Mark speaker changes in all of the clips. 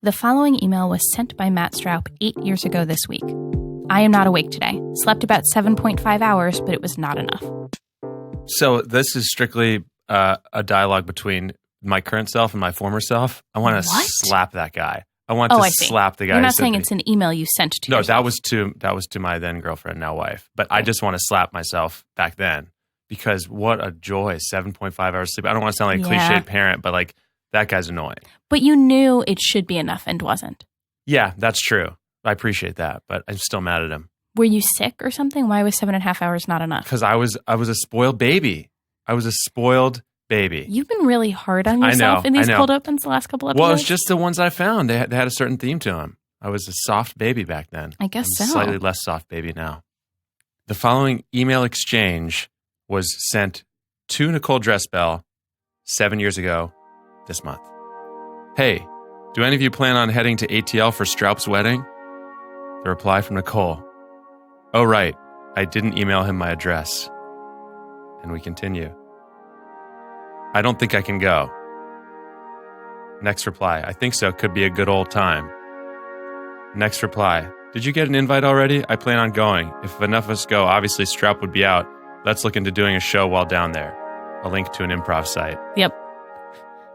Speaker 1: The following email was sent by Matt Straub 8 years ago this week. I am not awake today. Slept about 7.5 hours, but it was not enough.
Speaker 2: So this is strictly a dialogue between my current self and my former self. I want to slap that guy. I want to slap the guy.
Speaker 1: You're not saying it's an email you sent to yourself.
Speaker 2: that was to my then girlfriend, now wife. But I just want to slap myself back then because what a joy, 7.5 hours sleep. I don't want to sound like a cliched parent, but like that guy's annoying.
Speaker 1: But you knew it should be enough and wasn't.
Speaker 2: Yeah, that's true. I appreciate that, but I'm still mad at him.
Speaker 1: Were you sick or something? Why was 7.5 hours not enough?
Speaker 2: Because I was a spoiled baby. I was a spoiled baby.
Speaker 1: You've been really hard on yourself in these cold opens the last couple episodes.
Speaker 2: Well, it's just the ones I found. They had a certain theme to them. I was a soft baby back then.
Speaker 1: I guess
Speaker 2: I'm
Speaker 1: so.
Speaker 2: Slightly less soft baby now. The following email exchange was sent to Nicole Dressbell 7 years ago this month. Hey, do any of you plan on heading to ATL for Straub's wedding? The reply from Nicole. Oh, right. I didn't email him my address. And we continue. I don't think I can go. Next reply. I think so. Could be a good old time. Next reply. Did you get an invite already? I plan on going. If enough of us go, obviously Straub would be out. Let's look into doing a show while down there. A link to an improv site.
Speaker 1: Yep.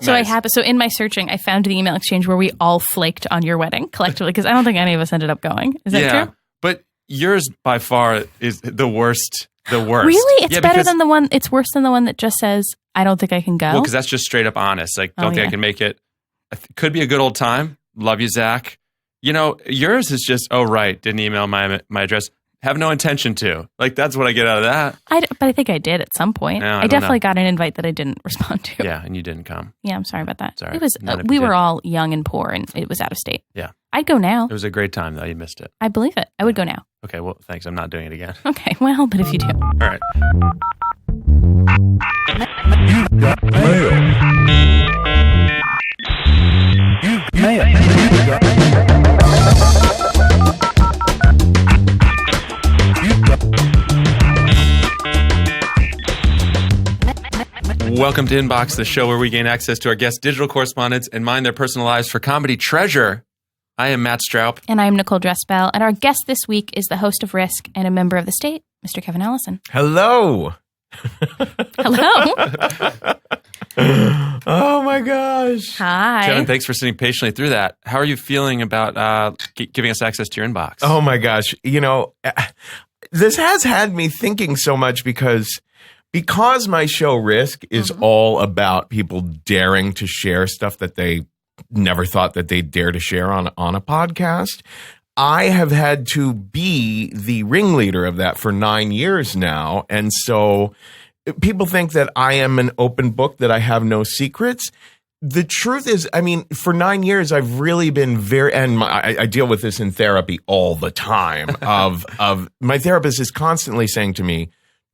Speaker 1: So nice. So in my searching, I found the email exchange where we all flaked on your wedding collectively because I don't think any of us ended up going. Is that true?
Speaker 2: But yours by far is the worst. The worst.
Speaker 1: Really? It's better than the one. It's worse than the one that just says, "I don't think I can go."
Speaker 2: Well, because that's just straight up honest. Like, don't think I can make it. Could be a good old time. Love you, Zach. You know, yours is just, oh right, didn't email my address. Have no intention to. Like, that's what I get out of that.
Speaker 1: But I think I did at some point.
Speaker 2: No,
Speaker 1: I definitely got an invite that I didn't respond to.
Speaker 2: Yeah, and you didn't come.
Speaker 1: Yeah, I'm sorry about that.
Speaker 2: Sorry.
Speaker 1: It was we were all young and poor, and it was out of state.
Speaker 2: Yeah.
Speaker 1: I'd go now.
Speaker 2: It was a great time, though. You missed it.
Speaker 1: I believe it. I would go now.
Speaker 2: Okay, well, thanks. I'm not doing it again.
Speaker 1: Okay, well, but if you do.
Speaker 2: All right.
Speaker 3: You got mail. You mail.
Speaker 2: Welcome to Inbox, the show where we gain access to our guests' digital correspondence and mine their personal lives for comedy treasure. I am Matt Straub.
Speaker 1: And I'm Nicole Dressbell. And our guest this week is the host of Risk and a member of the state, Mr. Kevin Allison.
Speaker 4: Hello.
Speaker 1: Hello.
Speaker 4: Oh, my gosh.
Speaker 1: Hi.
Speaker 2: Kevin, thanks for sitting patiently through that. How are you feeling about giving us access to your inbox?
Speaker 4: Oh, my gosh. You know, this has had me thinking so much because my show Risk is all about people daring to share stuff that they never thought that they'd dare to share on a podcast. I have had to be the ringleader of that for 9 years now. And so people think that I am an open book, that I have no secrets. The truth is, I mean, for 9 years, I've really been I deal with this in therapy all the time of my therapist is constantly saying to me,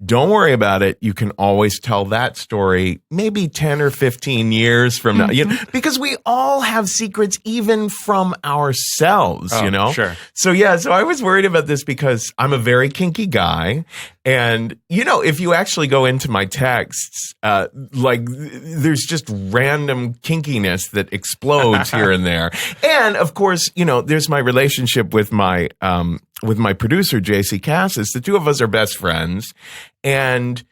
Speaker 4: don't worry about it. You can always tell that story maybe 10 or 15 years from now, because we all have secrets even from ourselves, you know?
Speaker 2: Sure.
Speaker 4: So I was worried about this because I'm a very kinky guy. And, you know, if you actually go into my texts, there's just random kinkiness that explodes here and there. And of course, you know, there's my relationship with my producer, JC Cassis. The two of us are best friends. And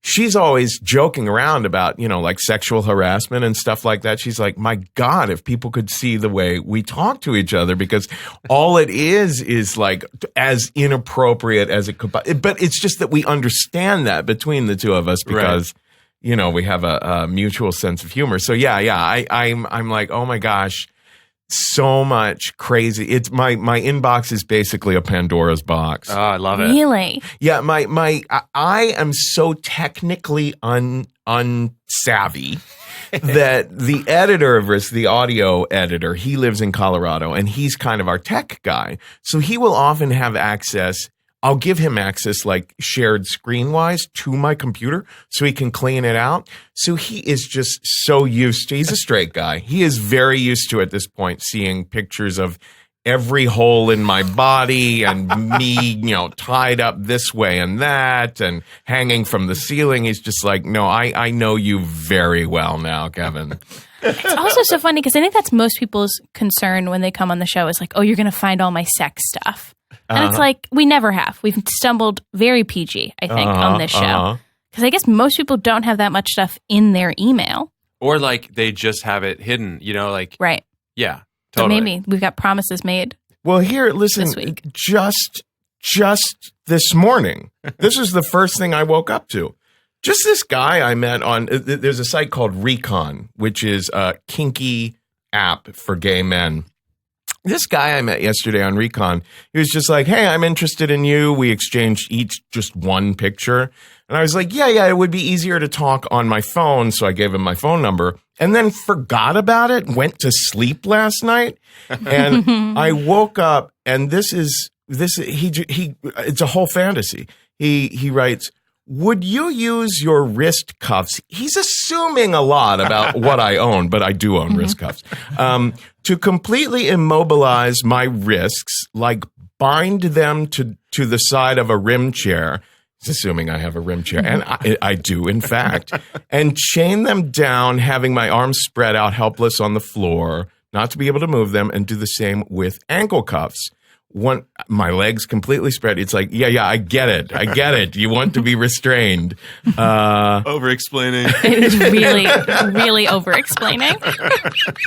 Speaker 4: she's always joking around about, you know, like sexual harassment and stuff like that. She's like, my God, if people could see the way we talk to each other, because all it is like as inappropriate as it could be. But it's just that we understand that between the two of us because, you know, we have a mutual sense of humor. So I'm like, oh my gosh. So much crazy. It's my inbox is basically a Pandora's box.
Speaker 2: Oh, I love it.
Speaker 1: Really?
Speaker 4: Yeah, I am so technically unsavvy that the editor of Risk, the audio editor, he lives in Colorado and he's kind of our tech guy. So he will often have access. I'll give him access like shared screen wise to my computer so he can clean it out. So he is just so used to, he's a straight guy. He is very used to at this point seeing pictures of every hole in my body and me, tied up this way and that and hanging from the ceiling. He's just like, no, I know you very well now, Kevin.
Speaker 1: It's also so funny because I think that's most people's concern when they come on the show is like, oh, you're going to find all my sex stuff. And it's like, we never have. We've stumbled very PG, I think, on this show. Because I guess most people don't have that much stuff in their email.
Speaker 2: Or like they just have it hidden,
Speaker 1: Right.
Speaker 2: Yeah,
Speaker 1: So
Speaker 2: totally.
Speaker 1: maybe we've got promises made.
Speaker 4: Well, here, listen,
Speaker 1: This week.
Speaker 4: just this morning, this is the first thing I woke up to. Just this guy I met on, there's a site called Recon, which is a kinky app for gay men. This guy I met yesterday on Recon, he was just like, hey, I'm interested in you. We exchanged each just one picture. And I was like, yeah, it would be easier to talk on my phone. So I gave him my phone number and then forgot about it, went to sleep last night. And I woke up and it's a whole fantasy. He writes, would you use your wrist cuffs? He's assuming a lot about what I own, but I do own wrist cuffs. To completely immobilize my wrists, like bind them to the side of a rim chair. He's assuming I have a rim chair, and I do, in fact. And chain them down, having my arms spread out, helpless on the floor, not to be able to move them, and do the same with ankle cuffs. My legs completely spread. It's like, yeah, I get it. You want to be restrained.
Speaker 2: Over-explaining.
Speaker 1: It is really, really over-explaining.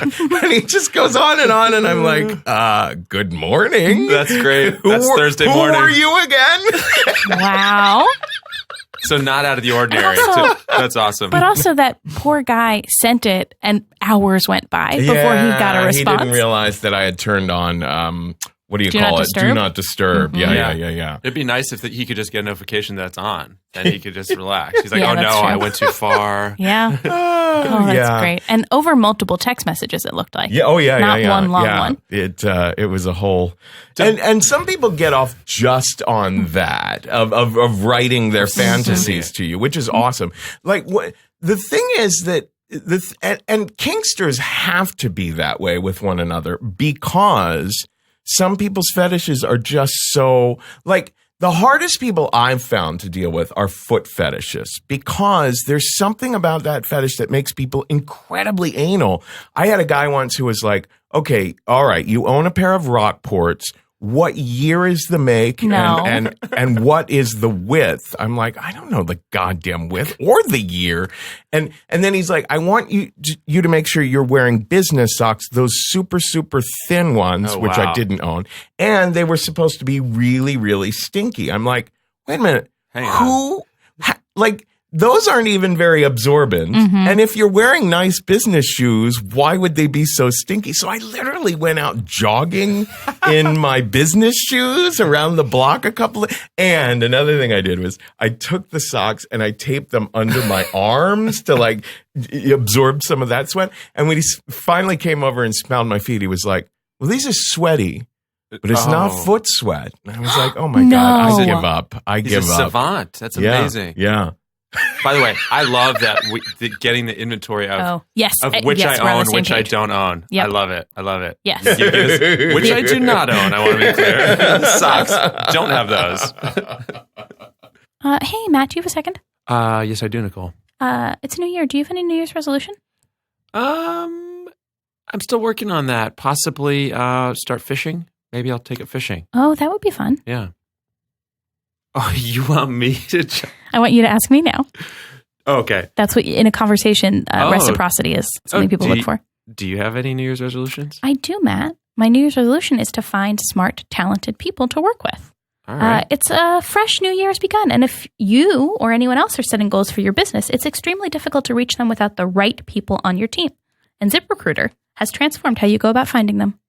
Speaker 4: And he just goes on, and I'm like, good morning.
Speaker 2: That's great. That's Thursday morning.
Speaker 4: Who are you again?
Speaker 1: Wow.
Speaker 2: So not out of the ordinary. That's awesome.
Speaker 1: But also that poor guy sent it and hours went by before he got a response.
Speaker 4: He didn't realize that I had turned on, what do you
Speaker 1: Do
Speaker 4: call
Speaker 1: not
Speaker 4: it?
Speaker 1: disturb?
Speaker 4: Do not disturb.
Speaker 1: Mm-hmm.
Speaker 4: Yeah.
Speaker 2: It'd be nice if he could just get a notification that it's on. Then he could just relax. He's like,
Speaker 1: Yeah,
Speaker 2: oh no,
Speaker 1: that's true.
Speaker 2: I went too far.
Speaker 1: Yeah. Oh, that's great. And over multiple text messages, it looked like.
Speaker 4: Yeah. Oh, yeah.
Speaker 1: Not
Speaker 4: yeah.
Speaker 1: one long
Speaker 4: yeah.
Speaker 1: one.
Speaker 4: It was a whole, and some people get off just on that of writing their fantasies to you, which is awesome. Like the thing is that and kinksters have to be that way with one another because some people's fetishes are just so like. The hardest people I've found to deal with are foot fetishists because there's something about that fetish that makes people incredibly anal. I had a guy once who was like, okay, all right, you own a pair of Rockports. What year is the make
Speaker 1: No.
Speaker 4: and what is the width? I'm like, I don't know the goddamn width or the year. And then he's like, I want you to make sure you're wearing business socks, those super, super thin ones, which I didn't own. And they were supposed to be really, really stinky. I'm like, wait a minute.
Speaker 2: Hang on.
Speaker 4: Those aren't even very absorbent. And if you're wearing nice business shoes, why would they be so stinky? So I literally went out jogging in my business shoes around the block and another thing I did was I took the socks and I taped them under my arms to like absorb some of that sweat. And when he finally came over and smelled my feet, he was like, well, these are sweaty, but it's not foot sweat. And I was like, oh my God, I give up.
Speaker 2: He's a savant. That's amazing.
Speaker 4: Yeah.
Speaker 2: By the way, I love that getting the inventory of
Speaker 1: yes.
Speaker 2: of which
Speaker 1: yes,
Speaker 2: I
Speaker 1: we're on
Speaker 2: own,
Speaker 1: the same
Speaker 2: which I
Speaker 1: page.
Speaker 2: don't own.
Speaker 1: Yep.
Speaker 2: I love it.
Speaker 1: Yes.
Speaker 2: You give us- which I do not own. I want to be clear. Socks. Don't have those.
Speaker 1: Hey, Matt, do you have a second?
Speaker 2: Yes, I do, Nicole.
Speaker 1: It's New Year. Do you have any New Year's resolution?
Speaker 2: I'm still working on that. Possibly start fishing. Maybe I'll take it fishing.
Speaker 1: Oh, that would be fun.
Speaker 2: Yeah. Oh, you want me to?
Speaker 1: I want you to ask me now.
Speaker 2: Okay.
Speaker 1: That's what in a conversation reciprocity is something people look for.
Speaker 2: Do you have any New Year's resolutions?
Speaker 1: I do, Matt. My New Year's resolution is to find smart, talented people to work with.
Speaker 2: All right.
Speaker 1: It's a fresh new year has begun. And if you or anyone else are setting goals for your business, it's extremely difficult to reach them without the right people on your team. And ZipRecruiter has transformed how you go about finding them.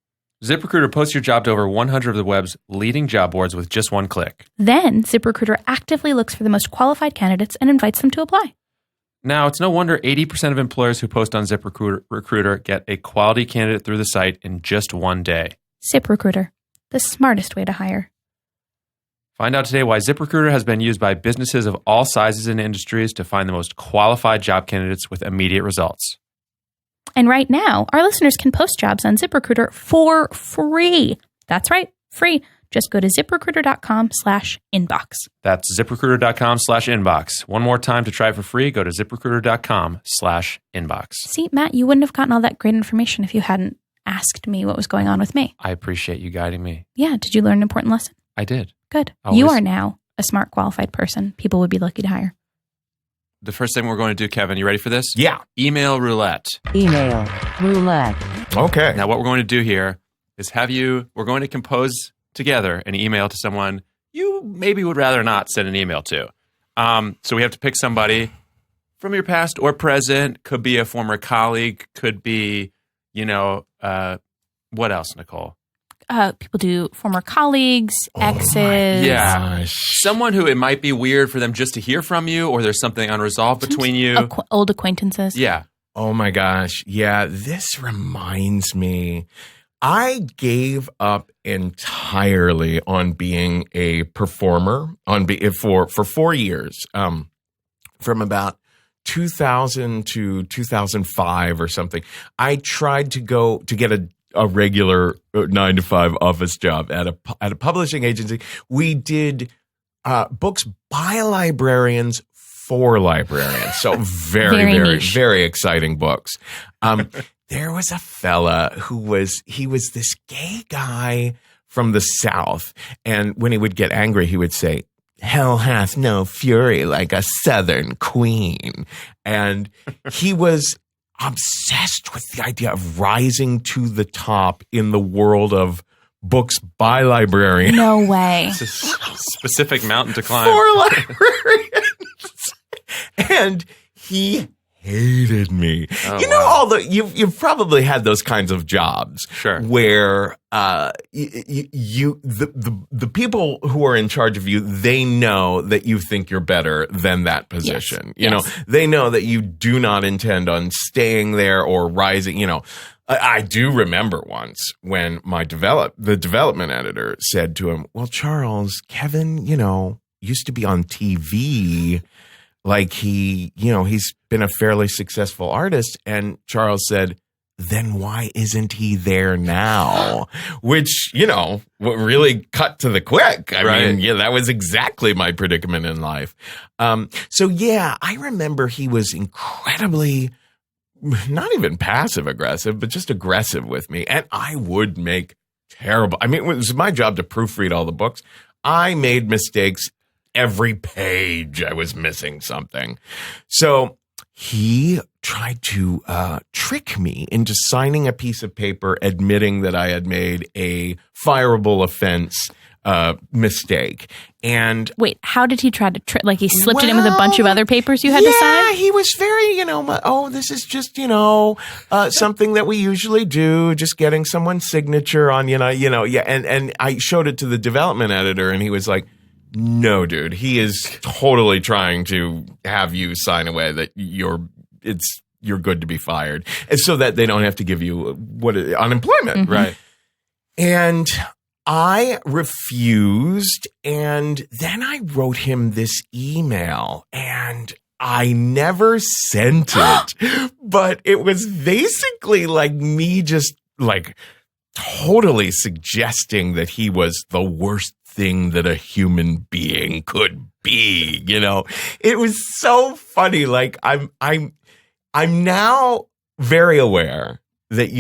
Speaker 2: ZipRecruiter posts your job to over 100 of the web's leading job boards with just one click.
Speaker 1: Then ZipRecruiter actively looks for the most qualified candidates and invites them to apply.
Speaker 2: Now, it's no wonder 80% of employers who post on ZipRecruiter get a quality candidate through the site in just one day.
Speaker 1: ZipRecruiter, the smartest way to hire.
Speaker 2: Find out today why ZipRecruiter has been used by businesses of all sizes and industries to find the most qualified job candidates with immediate results.
Speaker 1: And right now, our listeners can post jobs on ZipRecruiter for free. That's right, free. Just go to ZipRecruiter.com/inbox.
Speaker 2: That's ZipRecruiter.com/inbox. One more time to try it for free. Go to ZipRecruiter.com/inbox.
Speaker 1: See, Matt, you wouldn't have gotten all that great information if you hadn't asked me what was going on with me.
Speaker 2: I appreciate you guiding me.
Speaker 1: Yeah. Did you learn an important lesson?
Speaker 2: I did.
Speaker 1: Good.
Speaker 2: Always.
Speaker 1: You are now a smart, qualified person people would be lucky to hire.
Speaker 2: The first thing we're going to do, Kevin, you ready for this?
Speaker 4: Yeah.
Speaker 2: Email roulette.
Speaker 5: Email roulette.
Speaker 4: Okay.
Speaker 2: Now, what we're going to do here is we're going to compose together an email to someone you maybe would rather not send an email to. So we have to pick somebody from your past or present. Could be a former colleague. Could be, what else, Nicole?
Speaker 1: People do former colleagues, exes.
Speaker 2: Yeah. Someone who it might be weird for them just to hear from you, or there's something unresolved between you.
Speaker 1: Old acquaintances.
Speaker 2: Yeah.
Speaker 4: Oh my gosh. Yeah. This reminds me. I gave up entirely on being a performer for 4 years, from about 2000 to 2005 or something. I tried to get a regular 9-to-5 office job at a publishing agency. We did books by librarians for librarians. So very exciting books. There was a fella who was this gay guy from the South. And when he would get angry, he would say, "Hell hath no fury like a Southern queen." And he was obsessed with the idea of rising to the top in the world of books by librarians.
Speaker 1: No way.
Speaker 2: It's a specific mountain to climb.
Speaker 4: For librarians. And he hated me.
Speaker 2: Oh, wow.
Speaker 4: You've probably had those kinds of jobs.
Speaker 2: Sure.
Speaker 4: Where the people who are in charge of you, they know that you think you're better than that position.
Speaker 1: Yes.
Speaker 4: They know that you do not intend on staying there or rising. I do remember once when the development editor said to him, "Well, Charles, Kevin, used to be on TV. Like he's been a fairly successful artist." And Charles said, "Then why isn't he there now?" Which, really cut to the quick. I mean, that was exactly my predicament in life. I remember he was incredibly, not even passive aggressive, but just aggressive with me. And I would make terrible. I mean, it was my job to proofread all the books. I made mistakes. Every page I was missing something. So he tried to trick me into signing a piece of paper admitting that I had made a fireable offense mistake. And
Speaker 1: wait, how did he try to trick? Like he slipped it in with a bunch of other papers you had to sign?
Speaker 4: Yeah, he was very, this is just, something that we usually do, just getting someone's signature on, yeah. And I showed it to the development editor and he was like, "No, dude, he is totally trying to have you sign away that you're good to be fired, and so that they don't have to give you unemployment."
Speaker 1: Mm-hmm.
Speaker 2: Right.
Speaker 4: And I refused, and then I wrote him this email, and I never sent it, but it was basically like me just like totally suggesting that he was the worst thing that a human being could be. It was so funny. Like I'm now very aware that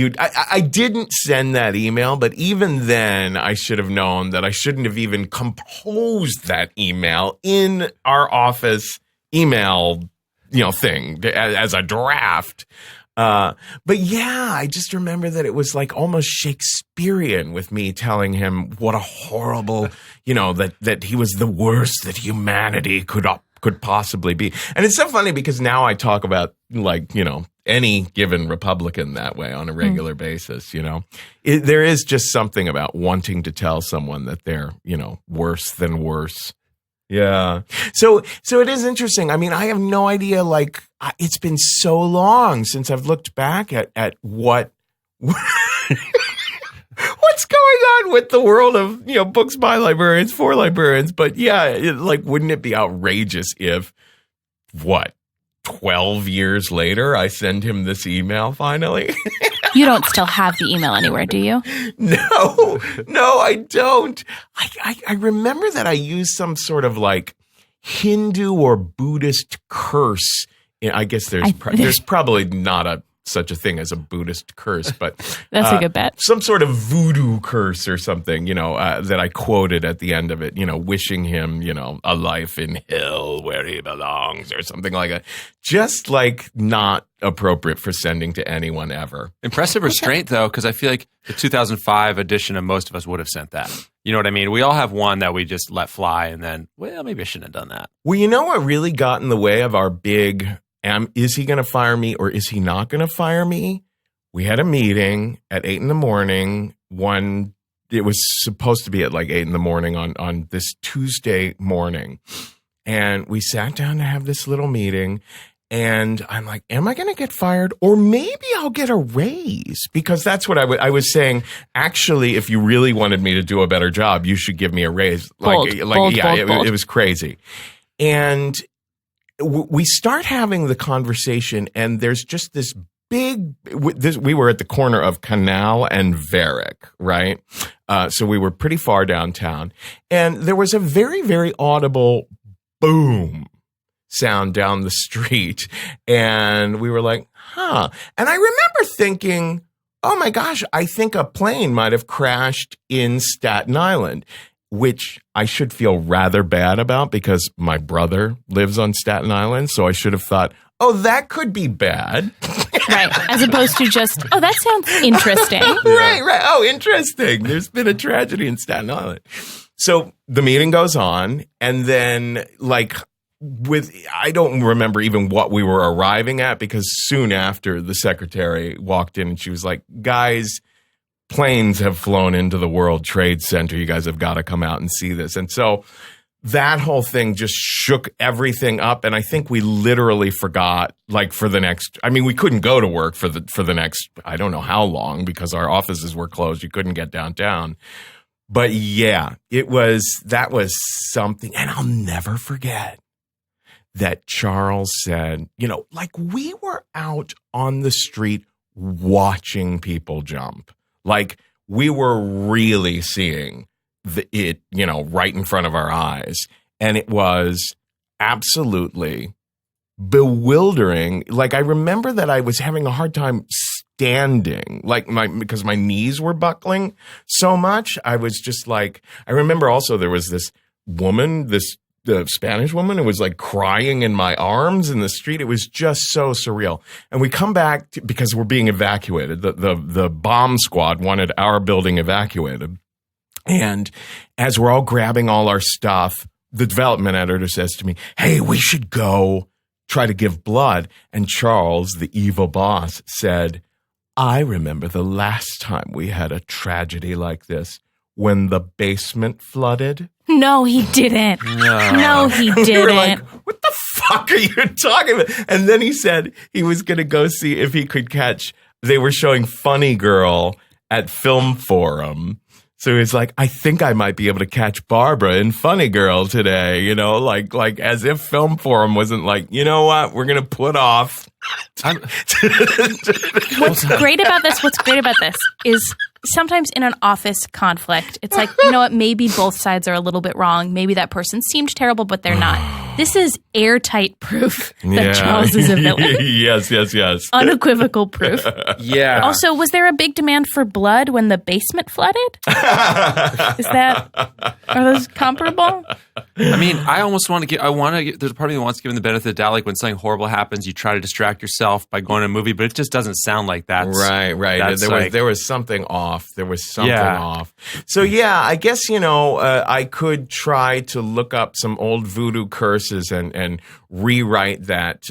Speaker 4: I didn't send that email, but even then I should have known that I shouldn't have even composed that email in our office email, thing as a draft. But yeah, I just remember that it was like almost Shakespearean with me telling him what a horrible, that he was the worst that humanity could possibly be. And it's so funny because now I talk about any given Republican that way on a regular basis, there is just something about wanting to tell someone that they're, worse than worse. Yeah. So it is interesting. I mean, I have no idea, it's been so long since I've looked back at what's going on with the world of, books by librarians for librarians. But yeah, wouldn't it be outrageous if 12 years later, I send him this email finally?
Speaker 1: You don't still have the email anywhere, do you?
Speaker 4: No, I don't. I remember that I used some sort of like Hindu or Buddhist curse. I guess there's probably not such a thing as a Buddhist curse, but
Speaker 1: that's a good bet.
Speaker 4: Some sort of voodoo curse or something, that I quoted at the end of it, wishing him, a life in hell where he belongs or something like that. Just like not appropriate for sending to anyone ever.
Speaker 2: Impressive restraint, though, because I feel like the 2005 edition of most of us would have sent that. You know what I mean? We all have one that we just let fly and then, well, maybe I shouldn't have done that.
Speaker 4: Well, what really got in the way of our big... is he going to fire me or is he not going to fire me? We had a meeting at 8 a.m. It was supposed to be at like 8 a.m. on this Tuesday morning. And we sat down to have this little meeting. And I'm like, am I going to get fired? Or maybe I'll get a raise, because that's what I was saying. Actually, if you really wanted me to do a better job, you should give me a raise.
Speaker 1: Bold.
Speaker 4: It was crazy. And we start having the conversation, and there's just this big. We were at the corner of Canal and Varick, right? So we were pretty far downtown, and there was a very, very audible boom sound down the street, and we were like, huh. And I remember thinking, oh my gosh, I think a plane might have crashed in Staten Island, which I should feel rather bad about because my brother lives on Staten Island. So I should have thought, oh, that could be bad.
Speaker 1: Right. As opposed to just, oh, that sounds interesting.
Speaker 4: Right. Oh, interesting. There's been a tragedy in Staten Island. So the meeting goes on, and then I don't remember even what we were arriving at, because soon after the secretary walked in and she was like, guys, planes have flown into the World Trade Center. You guys have got to come out and see this. And so that whole thing just shook everything up. And I think we literally forgot, for the next, we couldn't go to work for the next, I don't know how long, because our offices were closed. You couldn't get downtown. But yeah, that was something. And I'll never forget that Charles said, we were out on the street watching people jump. We were really seeing it, right in front of our eyes. And it was absolutely bewildering. I remember that I was having a hard time standing, because my knees were buckling so much. I was just I remember also there was this woman, the Spanish woman, who was crying in my arms in the street. It was just so surreal. And we come back because we're being evacuated. The bomb squad wanted our building evacuated. And as we're all grabbing all our stuff, the development editor says to me, hey, we should go try to give blood. And Charles, the evil boss, said, I remember the last time we had a tragedy like this, when the basement flooded.
Speaker 1: No, he didn't. No, he didn't.
Speaker 4: We were like, what the fuck are you talking about? And then he said he was going to go see if he could catch, they were showing Funny Girl at Film Forum. So he's like, I think I might be able to catch Barbara in Funny Girl today, as if Film Forum wasn't you know what, we're going to put off.
Speaker 1: What's great about this is sometimes in an office conflict, it's you know what, maybe both sides are a little bit wrong. Maybe that person seemed terrible, but they're not. This is airtight proof that Charles is a villain.
Speaker 4: Yes.
Speaker 1: Unequivocal proof.
Speaker 2: Yeah.
Speaker 1: Also, was there a big demand for blood when the basement flooded? Are those comparable?
Speaker 2: I almost want to get, there's a part of me that wants to give him the benefit of the doubt. When something horrible happens, you try to distract yourself by going to a movie, but it just doesn't sound like that.
Speaker 4: Right. There was something off. Off. So yeah, I guess, I could try to look up some old voodoo curses and rewrite that,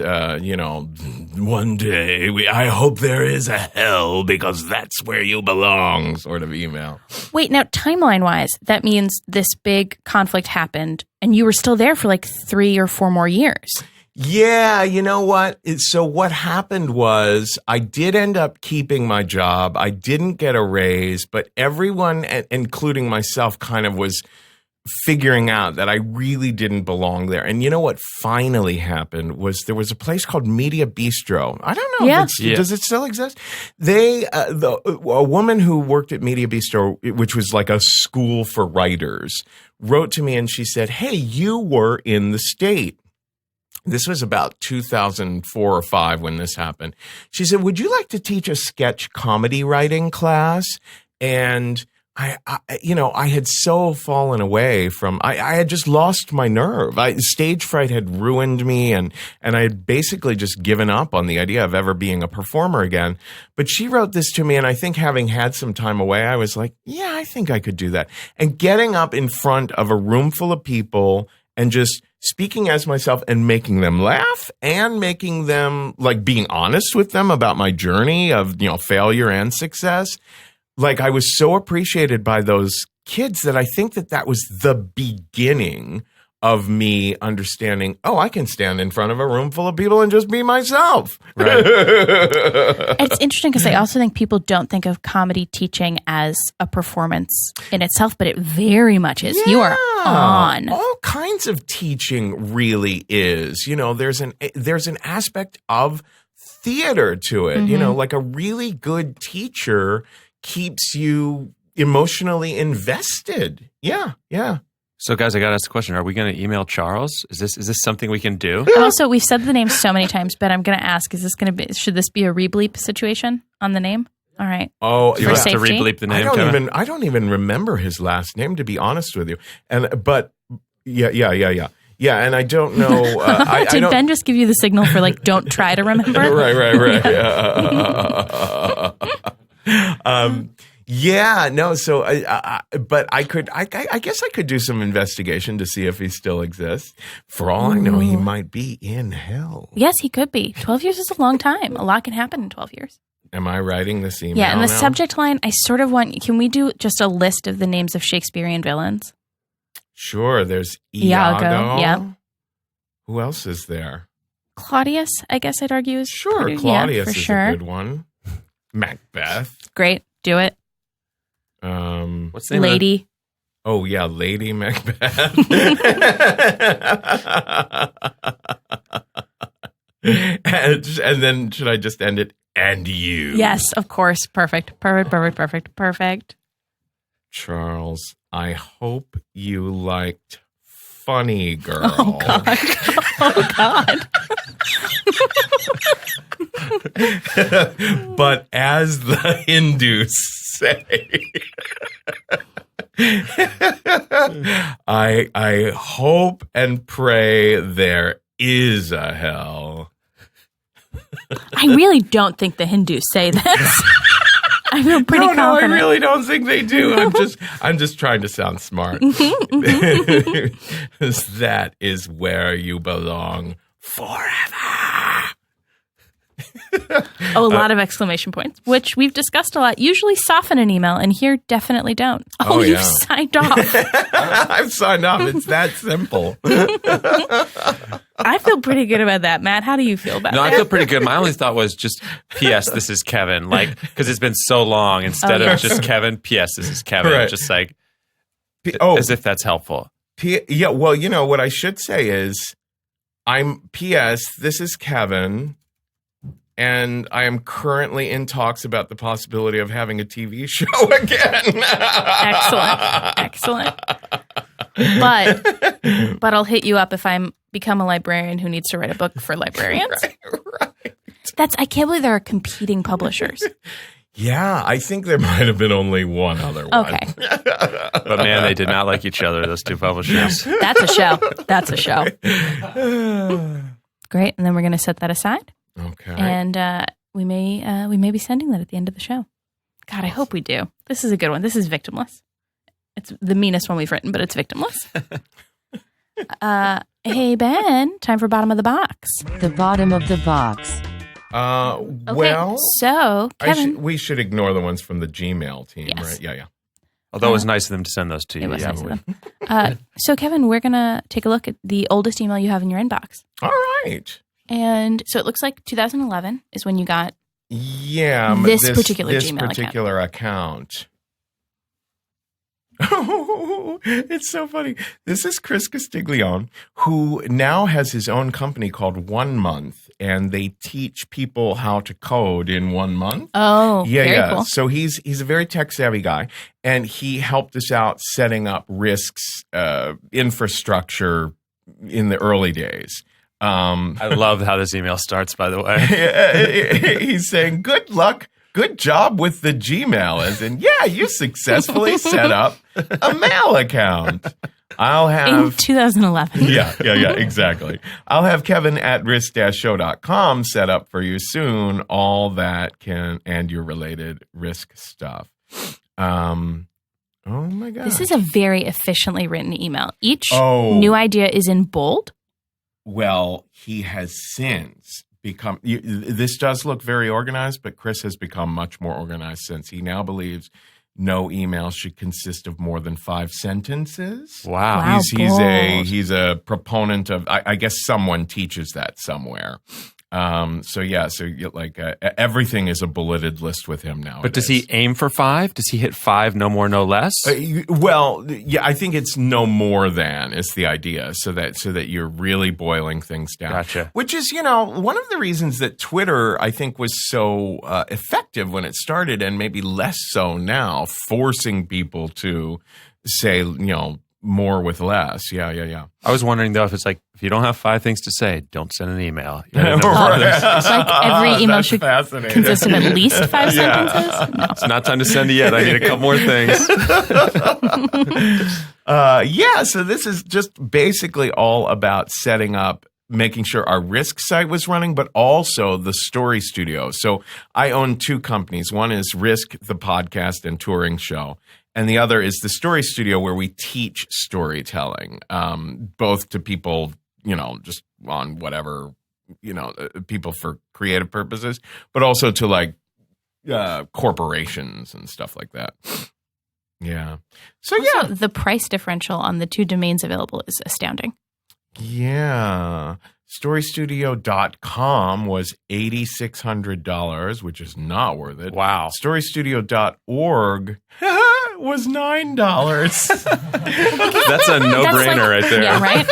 Speaker 4: one day I hope there is a hell because that's where you belong sort of email.
Speaker 1: Wait, now timeline wise, that means this big conflict happened and you were still there for 3 or 4 more years.
Speaker 4: Yeah, you know what? So what happened was I did end up keeping my job. I didn't get a raise, but everyone, including myself, kind of was figuring out that I really didn't belong there. And you know what finally happened was there was a place called Media Bistro. I don't know.
Speaker 1: Yeah.
Speaker 4: Does it still exist? A woman who worked at Media Bistro, which was like a school for writers, wrote to me and she said, hey, you were in the state. This was about 2004 or 5 when this happened. She said, would you like to teach a sketch comedy writing class? And I had so fallen away from, I had just lost my nerve. Stage fright had ruined me and I had basically just given up on the idea of ever being a performer again. But she wrote this to me and I think having had some time away, I was like, yeah, I think I could do that. And getting up in front of a room full of people and just speaking as myself and making them laugh and making them, like, being honest with them about my journey of, failure and success. Like, I was so appreciated by those kids that I think that was the beginning of me understanding, I can stand in front of a room full of people and just be myself.
Speaker 2: Right.
Speaker 1: It's interesting because I also think people don't think of comedy teaching as a performance in itself, but it very much is.
Speaker 4: Yeah.
Speaker 1: You are on.
Speaker 4: All kinds of teaching really is. There's an aspect of theater to it. Like a really good teacher keeps you emotionally invested. Yeah.
Speaker 2: So, guys, I got to ask the question: are we going to email Charles? Is this something we can do?
Speaker 1: And also, we've said the name so many times, but I'm going to ask: should this be a rebleep situation on the name? All right.
Speaker 4: Oh,
Speaker 2: you want to rebleep the name?
Speaker 4: I don't even remember his last name, to be honest with you. But yeah. Yeah, and I don't know.
Speaker 1: Did Ben just give you the signal for don't try to remember?
Speaker 4: Right. Yeah, no. So, but I guess I could do some investigation to see if he still exists. For all I know, he might be in hell.
Speaker 1: Yes, he could be. 12 years is a long time. A lot can happen in 12 years.
Speaker 4: Am I writing this email?
Speaker 1: Yeah, and the
Speaker 4: now?
Speaker 1: subject line, I sort of want. Can we do just a list of the names of Shakespearean villains?
Speaker 4: Sure. There's Iago.
Speaker 1: Yep.
Speaker 4: Who else is there?
Speaker 1: Claudius, I guess I'd argue is
Speaker 4: sure.
Speaker 1: pretty,
Speaker 4: Claudius
Speaker 1: is
Speaker 4: a good one. Macbeth.
Speaker 1: Great. Do it.
Speaker 2: What's the name?
Speaker 1: Lady.
Speaker 4: Oh yeah, Lady Macbeth. and then should I just end it? And you.
Speaker 1: Yes, of course. Perfect.
Speaker 4: Charles, I hope you liked Funny Girl.
Speaker 1: Oh God.
Speaker 4: But as the Hindus say, I hope and pray there is a hell.
Speaker 1: I really don't think the Hindus say this. I feel pretty confident.
Speaker 4: No, I really don't think they do. I'm just trying to sound smart. That is where you belong forever.
Speaker 1: A lot of exclamation points, which we've discussed a lot. Usually soften an email, and here definitely don't. Oh, you've signed off.
Speaker 4: I've signed off. It's that simple.
Speaker 1: I feel pretty good about that. Matt, how do you feel about that?
Speaker 2: No, I feel pretty good. My only thought was just, P.S., this is Kevin. Because it's been so long. Instead of just Kevin, P.S., this is Kevin.
Speaker 4: Right.
Speaker 2: Just as if that's helpful.
Speaker 4: Yeah, well, what I should say is, P.S., this is Kevin. And I am currently in talks about the possibility of having a TV show again.
Speaker 1: Excellent. But I'll hit you up if I become a librarian who needs to write a book for librarians.
Speaker 4: Right.
Speaker 1: I can't believe there are competing publishers.
Speaker 4: Yeah, I think there might have been only one other one.
Speaker 1: Okay.
Speaker 2: But man, they did not like each other, those two publishers.
Speaker 1: That's a show. Great. And then we're going to set that aside.
Speaker 4: Okay.
Speaker 1: And we may be sending that at the end of the show. God, I hope we do. This is a good one. This is victimless. It's the meanest one we've written, but it's victimless. Hey, Ben, time for bottom of the box.
Speaker 5: The bottom of the box.
Speaker 1: Okay,
Speaker 4: well,
Speaker 1: so Kevin,
Speaker 4: we should ignore the ones from the Gmail team,
Speaker 1: Yes.
Speaker 4: right? Yeah.
Speaker 2: Although it was nice of them to send those to you.
Speaker 1: it was nice of them. So Kevin, we're gonna take a look at the oldest email you have in your inbox.
Speaker 4: All right.
Speaker 1: And so it looks like 2011 is when you got
Speaker 4: this
Speaker 1: particular Gmail
Speaker 4: particular account. It's so funny. This is Chris Castiglione, who now has his own company called 1 Month, and they teach people how to code in 1 month.
Speaker 1: Oh, very cool.
Speaker 4: So he's a very tech savvy guy, and he helped us out setting up Risk's infrastructure in the early days.
Speaker 2: I love how this email starts, by the way.
Speaker 4: He's saying, good luck. Good job with the Gmail, as in, yeah, you successfully set up a mail account. I'll have
Speaker 1: in 2011.
Speaker 4: Yeah, exactly. I'll have Kevin at risk-show.com set up for you soon. All that and your related risk stuff. Oh my God.
Speaker 1: This is a very efficiently written email. Each new idea is in bold.
Speaker 4: Well, he has since become, this does look very organized, but Chris has become much more organized since. He now believes no email should consist of more than 5 sentences.
Speaker 2: Wow.
Speaker 4: He's a proponent of, I guess someone teaches that somewhere. Everything is a bulleted list with him now.
Speaker 2: But does he aim for 5? Does he hit 5, no more, no less?
Speaker 4: I think it's no more than is the idea, so that you're really boiling things down.
Speaker 2: Gotcha.
Speaker 4: Which is, one of the reasons that Twitter, I think, was so effective when it started, and maybe less so now, forcing people to say, more with less. Yeah.
Speaker 2: I was wondering, though, if it's like, if you don't have 5 things to say, don't send an email.
Speaker 1: It's like every email should consist of at least 5 sentences? No.
Speaker 2: It's not time to send it yet. I need a couple more things.
Speaker 4: So this is just basically all about setting up, making sure our Risk site was running, but also the Story Studio. So I own 2 companies. One is Risk, the podcast and touring show. And the other is the Story Studio, where we teach storytelling, both to people, just on whatever, people for creative purposes, but also to corporations and stuff like that. Yeah. So,
Speaker 1: also, the price differential on the 2 domains available is astounding.
Speaker 4: Yeah. StoryStudio.com was $8,600, which is not worth it.
Speaker 2: Wow.
Speaker 4: StoryStudio.org was $9.
Speaker 2: That's a no-brainer right there.
Speaker 1: Yeah, right?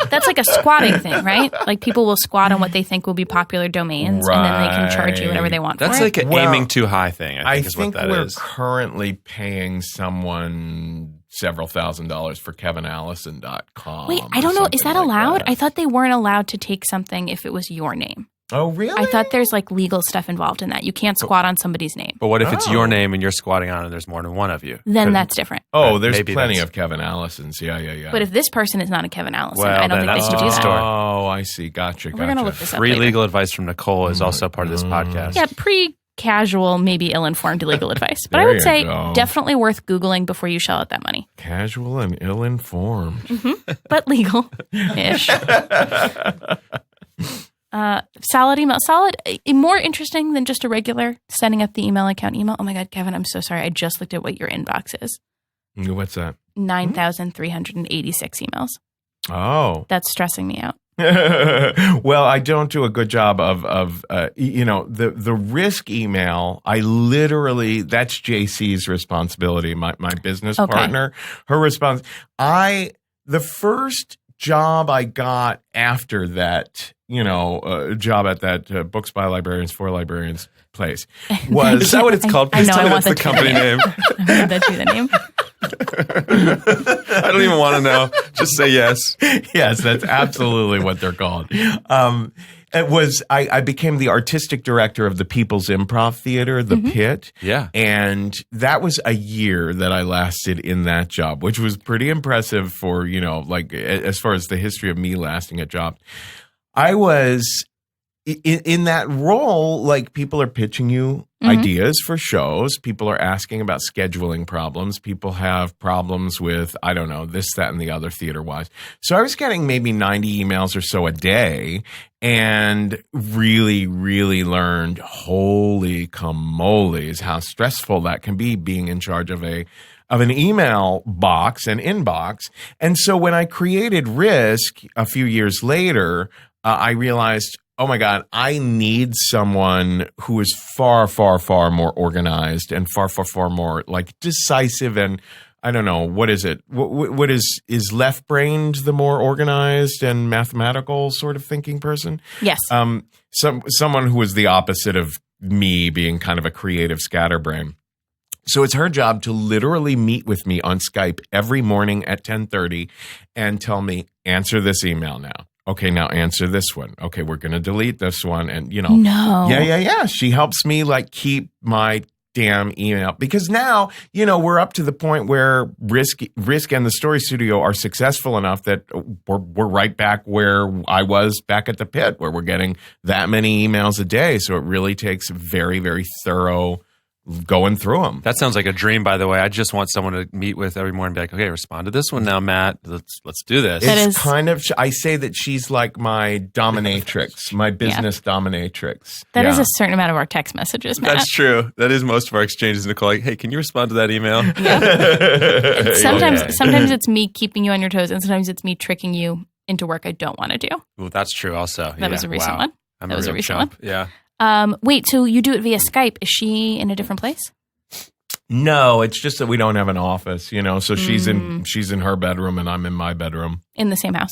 Speaker 1: That's like a squatting thing, right? Like people will squat on what they think will be popular domains, and then they can charge you whatever they want
Speaker 2: That's
Speaker 1: for
Speaker 2: like
Speaker 1: it.
Speaker 2: an aiming too high thing, I think is what that
Speaker 4: we're
Speaker 2: is.
Speaker 4: currently paying someone several $1,000s for KevinAllison.com.
Speaker 1: Wait, I don't know. Is that allowed? I thought they weren't allowed to take something if it was your name.
Speaker 4: Oh, really?
Speaker 1: I thought there's legal stuff involved in that. You can't squat on somebody's name.
Speaker 2: But what if it's your name and you're squatting on it and there's more than one of you?
Speaker 1: Then that's different.
Speaker 4: Oh, there's plenty of Kevin Allisons. Yeah.
Speaker 1: But if this person is not a Kevin Allison,
Speaker 2: Well,
Speaker 1: I don't
Speaker 2: then
Speaker 1: think they
Speaker 2: that's
Speaker 1: should do
Speaker 2: the
Speaker 1: that.
Speaker 2: story.
Speaker 4: Oh, I see. Gotcha.
Speaker 1: We're going to look this up
Speaker 2: Free
Speaker 1: later.
Speaker 2: legal advice from Nicole is also part of this podcast.
Speaker 1: Yeah, pre-casual, maybe ill-informed legal advice. But I
Speaker 4: There
Speaker 1: would say
Speaker 4: you go.
Speaker 1: definitely worth Googling before you shell out that money.
Speaker 4: Casual and ill-informed.
Speaker 1: But legal-ish. Solid email. Solid. More interesting than just a regular sending up the email account email. Oh my God, Kevin, I'm so sorry. I just looked at what your inbox is.
Speaker 4: What's that?
Speaker 1: 9,386 emails.
Speaker 4: Oh.
Speaker 1: That's stressing me out.
Speaker 4: Well, I don't do a good job of the Risk email. I literally, that's JC's responsibility, my business partner. Her response. The first job I got after that, job at that Books by Librarians for Librarians place was.
Speaker 2: Is that what it's called? Please tell me that's the
Speaker 1: that
Speaker 2: company name.
Speaker 1: I want that to be the name.
Speaker 2: I don't even want to know. Just say yes.
Speaker 4: Yes, that's absolutely what they're called. It was. I became the artistic director of the People's Improv Theater, the Pit.
Speaker 2: Yeah,
Speaker 4: and that was a year that I lasted in that job, which was pretty impressive for as far as the history of me lasting at jobs. I was in that role, people are pitching you ideas for shows. People are asking about scheduling problems. People have problems with, I don't know, this, that, and the other theater-wise. So I was getting maybe 90 emails or so a day and really, really learned, holy camoles, how stressful that can be being in charge of an email box and inbox. And so when I created Risk a few years later, I realized, oh my God, I need someone who is far, far, far more organized and far, far, far more decisive and I don't know, what is it? What is left-brained the more organized and mathematical sort of thinking person?
Speaker 1: Yes.
Speaker 4: Someone who is the opposite of me, being kind of a creative scatterbrain. So it's her job to literally meet with me on Skype every morning at 10:30 and tell me, answer this email now. Okay, now answer this one. Okay, we're going to delete this one. And, you know.
Speaker 1: No.
Speaker 4: Yeah. She helps me like keep my damn email, because now, you know, we're up to the point where Risk and the Story Studio are successful enough that we're right back where I was back at the pit, where we're getting that many emails a day. So it really takes very, very thorough going through them.
Speaker 2: That sounds like a dream, by the way. I just want someone to meet with every morning and be like, okay, respond to this one now, Matt. Let's do this.
Speaker 4: It's kind of, I say that she's like my dominatrix, my business dominatrix.
Speaker 1: That is a certain amount of our text messages, Matt.
Speaker 2: That's true. That is most of our exchanges, Nicole. Like, hey, can you respond to that email?
Speaker 1: Yeah. Sometimes it's me keeping you on your toes, and sometimes it's me tricking you into work I don't want to do.
Speaker 2: Well, that's true also.
Speaker 1: That was a recent one.
Speaker 2: That was a recent one. Yeah.
Speaker 1: Wait, so you do it via Skype. Is she in a different place?
Speaker 4: No, it's just that we don't have an office, you know. So she's in her bedroom and I'm in my bedroom.
Speaker 1: In the same house.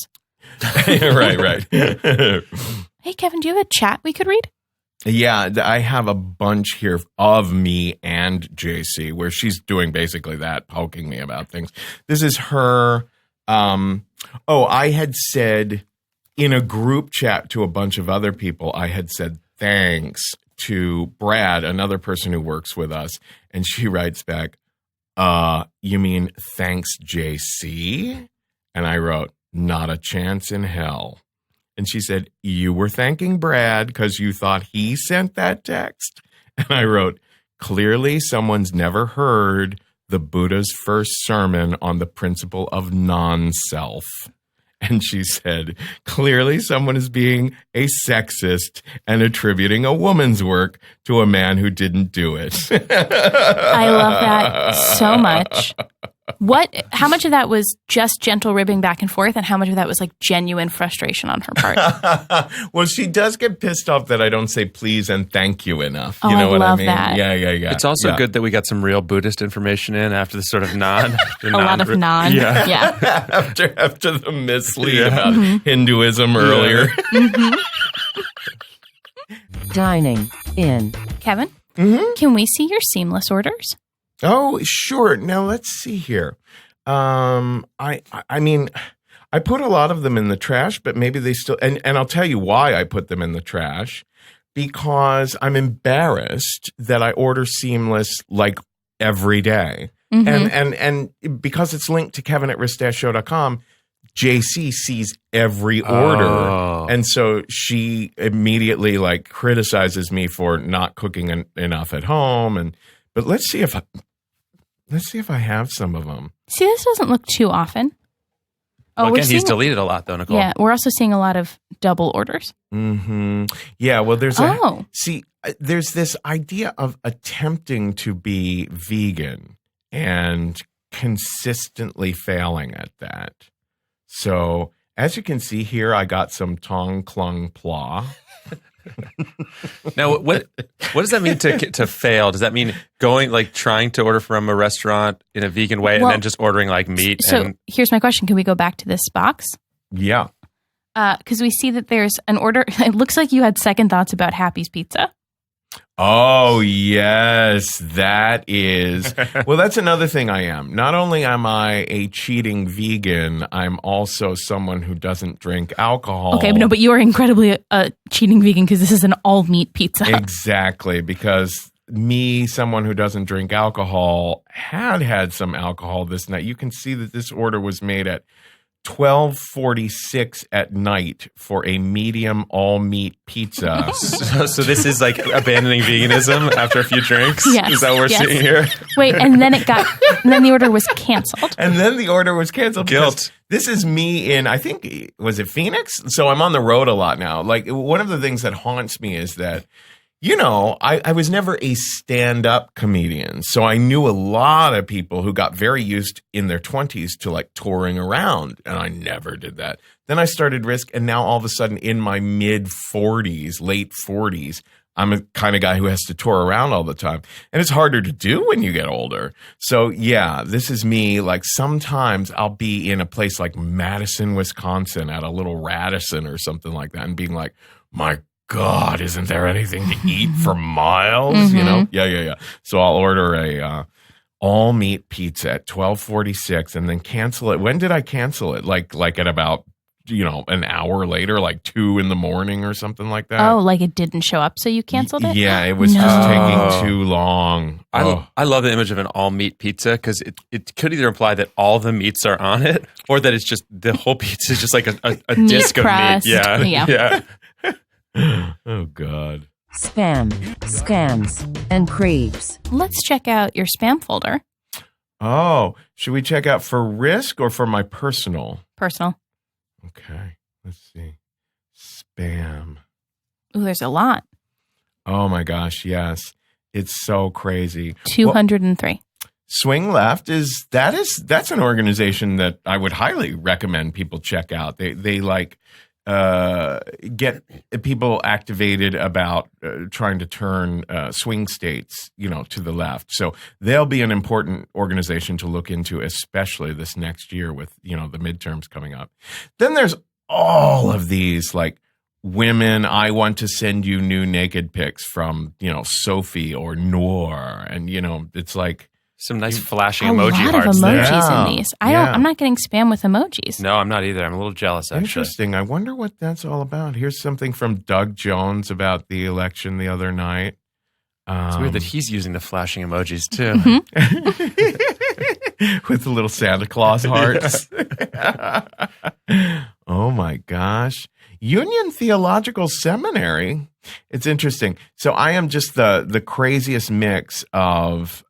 Speaker 4: Right.
Speaker 1: Hey, Kevin, do you have a chat we could read?
Speaker 4: Yeah, I have a bunch here of me and JC where she's doing basically that, poking me about things. This is her. I had said in a group chat to a bunch of other people, I had said thanks to Brad, another person who works with us. And she writes back, you mean thanks, JC? And I wrote, not a chance in hell. And she said, you were thanking Brad because you thought he sent that text? And I wrote, clearly someone's never heard the Buddha's first sermon on the principle of non-self. And she said, clearly someone is being a sexist and attributing a woman's work to a man who didn't do it.
Speaker 1: I love that so much. How much of that was just gentle ribbing back and forth, and how much of that was like genuine frustration on her part?
Speaker 4: Well, she does get pissed off that I don't say please and thank you enough.
Speaker 1: Oh,
Speaker 4: you know
Speaker 1: I
Speaker 4: what
Speaker 1: love
Speaker 4: I mean?
Speaker 1: that.
Speaker 4: Yeah.
Speaker 2: It's also good that we got some real Buddhist information in after the sort of non.
Speaker 1: A lot of non. Yeah.
Speaker 4: after the mislead about Hinduism earlier.
Speaker 5: Dining in.
Speaker 1: Kevin, can we see your seamless orders?
Speaker 4: Oh, sure. Now let's see here. I mean, I put a lot of them in the trash, but maybe they still, and I'll tell you why I put them in the trash, because I'm embarrassed that I order seamless like every day. And because it's linked to kevin@risk-show.com, JC sees every order.
Speaker 2: Oh.
Speaker 4: And so she immediately like criticizes me for not cooking enough at home. But let's see if I have some of them.
Speaker 1: See, this doesn't look too often.
Speaker 2: Well, again, he's deleted a lot, though, Nicole.
Speaker 1: Yeah, we're also seeing a lot of double orders.
Speaker 4: Yeah, well, there's this idea of attempting to be vegan and consistently failing at that. So, as you can see here, I got some Tong Klung Pla.
Speaker 2: Now, what does that mean to fail? Does that mean trying to order from a restaurant in a vegan way and then just ordering like meat?
Speaker 1: So here's my question. Can we go back to this box?
Speaker 4: Yeah.
Speaker 1: Because we see that there's an order. It looks like you had second thoughts about Happy's Pizza.
Speaker 4: Oh, yes, that is. Well, that's another thing I am. Not only am I a cheating vegan, I'm also someone who doesn't drink alcohol.
Speaker 1: Okay, but you are incredibly cheating vegan because this is an all-meat pizza.
Speaker 4: Exactly, because me, someone who doesn't drink alcohol, had some alcohol this night. You can see that this order was made at 12:46 at night for a medium all-meat pizza.
Speaker 2: So this is like abandoning veganism after a few drinks?
Speaker 1: Yes.
Speaker 2: Is that what we're seeing here?
Speaker 1: Wait, and then the order was canceled.
Speaker 4: Guilt. This is me in, I think, was it Phoenix? So I'm on the road a lot now. Like, one of the things that haunts me is that, you know, I was never a stand-up comedian. So I knew a lot of people who got very used in their 20s to like touring around. And I never did that. Then I started Risk. And now all of a sudden in my mid 40s, late 40s, I'm a kind of guy who has to tour around all the time. And it's harder to do when you get older. So, yeah, this is me. Like, sometimes I'll be in a place like Madison, Wisconsin at a little Radisson or something like that and being like, my God, isn't there anything to eat for miles? You know? Yeah. So I'll order a all meat pizza at 12:46 and then cancel it. When did I cancel it? Like at about, an hour later, like 2 a.m. or something like that.
Speaker 1: Oh, like it didn't show up, so you canceled it?
Speaker 4: Yeah, it was just taking too long.
Speaker 2: I love the image of an all meat pizza because it could either imply that all the meats are on it or that it's just the whole pizza is just like a disc of meat. Yeah.
Speaker 4: Oh, God.
Speaker 5: Spam, scams, and creeps.
Speaker 1: Let's check out your spam folder.
Speaker 4: Oh, should we check out for risk or for my personal?
Speaker 1: Personal.
Speaker 4: Okay, let's see. Spam.
Speaker 1: Ooh, there's a lot.
Speaker 4: Oh my gosh, yes. It's so crazy.
Speaker 1: 203.
Speaker 4: Well, Swing Left that's an organization that I would highly recommend people check out. They like get people activated about trying to turn swing states, to the left. So they'll be an important organization to look into, especially this next year with, the midterms coming up. Then there's all of these like women, I want to send you new naked pics from, Sophie or Noor. And, it's like,
Speaker 2: some nice flashing
Speaker 1: a
Speaker 2: emoji
Speaker 1: lot
Speaker 2: hearts
Speaker 1: of emojis
Speaker 2: there.
Speaker 1: in these. I'm not getting spam with emojis.
Speaker 2: No, I'm not either. I'm a little jealous, actually.
Speaker 4: Interesting. I wonder what that's all about. Here's something from Doug Jones about the election the other night.
Speaker 2: It's weird that he's using the flashing emojis, too.
Speaker 4: With the little Santa Claus hearts. Oh, my gosh. Union Theological Seminary. It's interesting. So I am just the craziest mix of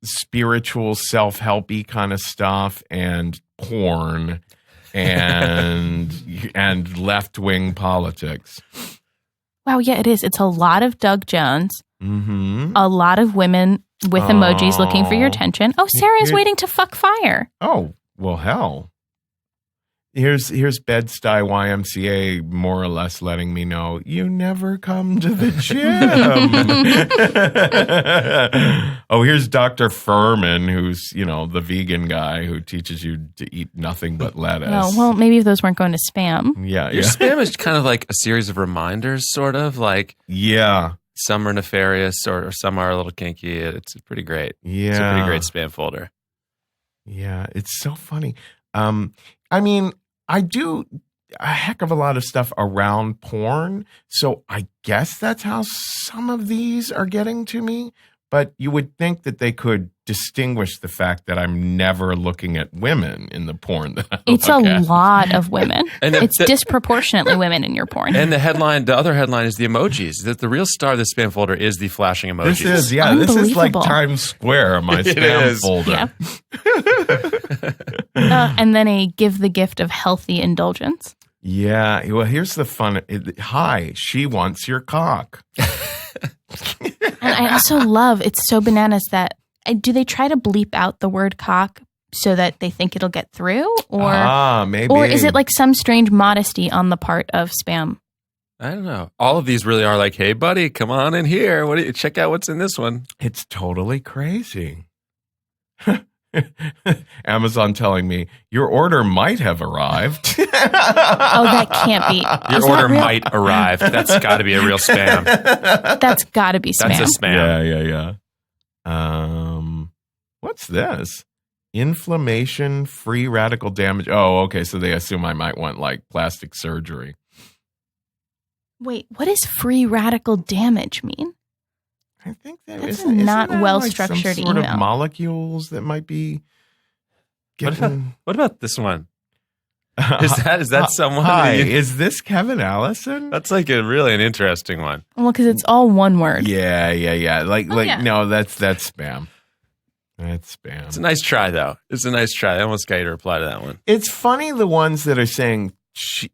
Speaker 4: spiritual, self-helpy kind of stuff and porn and left-wing politics.
Speaker 1: Wow, yeah, it is. It's a lot of Doug Jones,
Speaker 4: a
Speaker 1: lot of women with emojis looking for your attention. Oh, Sarah's waiting to fuck fire.
Speaker 4: Oh, well, hell. Here's Bed-Stuy YMCA more or less letting me know you never come to the gym. Oh, here's Dr. Furman, who's, the vegan guy who teaches you to eat nothing but lettuce.
Speaker 1: Oh, well, maybe if those weren't going to spam.
Speaker 4: Yeah.
Speaker 2: Your spam is kind of like a series of reminders, sort of like.
Speaker 4: Yeah.
Speaker 2: Some are nefarious or some are a little kinky. It's pretty great.
Speaker 4: Yeah.
Speaker 2: It's a pretty great spam folder.
Speaker 4: Yeah. It's so funny. I do a heck of a lot of stuff around porn, so I guess that's how some of these are getting to me. But you would think that they could distinguish the fact that I'm never looking at women in the porn that I
Speaker 1: It's
Speaker 4: look
Speaker 1: a
Speaker 4: at.
Speaker 1: lot of women.
Speaker 2: And
Speaker 1: it's disproportionately women in your porn.
Speaker 2: And the other headline is the emojis. That the real star of the spam folder is the flashing emojis.
Speaker 4: This is like Times Square on my spam folder.
Speaker 1: Yeah. And then a give the gift of healthy indulgence.
Speaker 4: Yeah. Well, here's the fun. Hi, she wants your cock.
Speaker 1: And I also love, it's so bananas that, do they try to bleep out the word cock so that they think it'll get through? Or
Speaker 4: maybe.
Speaker 1: Or is it like some strange modesty on the part of spam?
Speaker 2: I don't know. All of these really are like, hey, buddy, come on in here. Check out what's in this one.
Speaker 4: It's totally crazy. Amazon telling me your order might have arrived.
Speaker 1: Oh, that can't be.
Speaker 2: Your order might arrive. That's got to be a real spam.
Speaker 1: That's got to be spam.
Speaker 2: That's a spam.
Speaker 4: Yeah. What's this? Inflammation, free radical damage. Oh, okay. So they assume I might want like plastic surgery.
Speaker 1: Wait, what does free radical damage mean?
Speaker 4: I think
Speaker 1: that's
Speaker 4: isn't
Speaker 1: not
Speaker 4: that
Speaker 1: well-structured
Speaker 4: like some sort
Speaker 1: email.
Speaker 4: of molecules that might be getting.
Speaker 2: What about this one? Is that someone?
Speaker 4: Hi, is this Kevin Allison?
Speaker 2: That's like an interesting one.
Speaker 1: Well, because it's all one word.
Speaker 4: Yeah.
Speaker 1: Yeah.
Speaker 4: No, that's spam. That's spam.
Speaker 2: It's a nice try, though. It's a nice try. I almost got you to reply to that one.
Speaker 4: It's funny the ones that are saying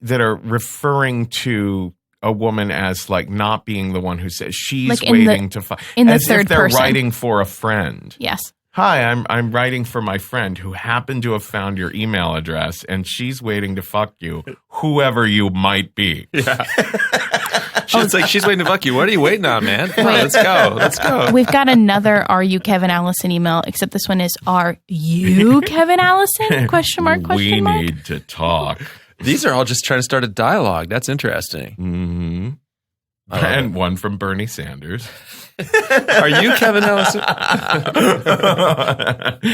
Speaker 4: that are referring to a woman as like not being the one who says she's
Speaker 1: like
Speaker 4: waiting to find,
Speaker 1: in the
Speaker 4: as
Speaker 1: third
Speaker 4: if they're
Speaker 1: person.
Speaker 4: writing for a friend.
Speaker 1: Yes.
Speaker 4: Hi, I'm writing for my friend who happened to have found your email address and she's waiting to fuck you, whoever you might be.
Speaker 2: Yeah. She's like, she's waiting to fuck you. What are you waiting on, man? Come on, let's go. Let's go.
Speaker 1: We've got another "Are you Kevin Allison?" email, except this one is "Are you Kevin Allison?" Question mark.
Speaker 4: We need to talk.
Speaker 2: These are all just trying to start a dialogue. That's interesting.
Speaker 4: Mm-hmm. And one from Bernie Sanders.
Speaker 2: Are you Kevin Allison?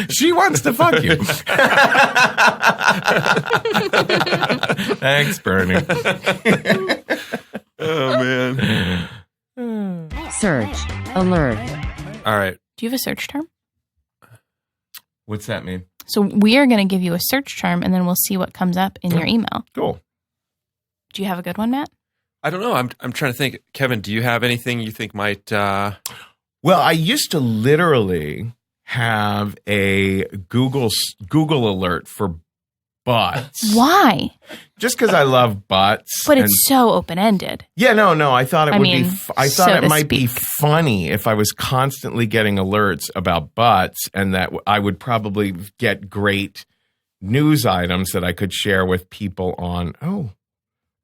Speaker 4: She wants to fuck you. Thanks, Bernie.
Speaker 2: Oh, man.
Speaker 5: Search. Alert.
Speaker 2: All right.
Speaker 1: Do you have a search term?
Speaker 4: What's that mean?
Speaker 1: So we are going to give you a search term, and then we'll see what comes up in your email.
Speaker 4: Cool.
Speaker 1: Do you have a good one, Matt?
Speaker 2: I don't know. I'm trying to think. Kevin, do you have anything you think might...
Speaker 4: Well, I used to literally have a Google alert for butts.
Speaker 1: Why?
Speaker 4: Just because I love butts.
Speaker 1: But it's so open-ended.
Speaker 4: Yeah, no. I thought it would be. I thought
Speaker 1: so
Speaker 4: it
Speaker 1: to
Speaker 4: might be
Speaker 1: speak.
Speaker 4: funny if I was constantly getting alerts about butts, and that I would probably get great news items that I could share with people on. Oh,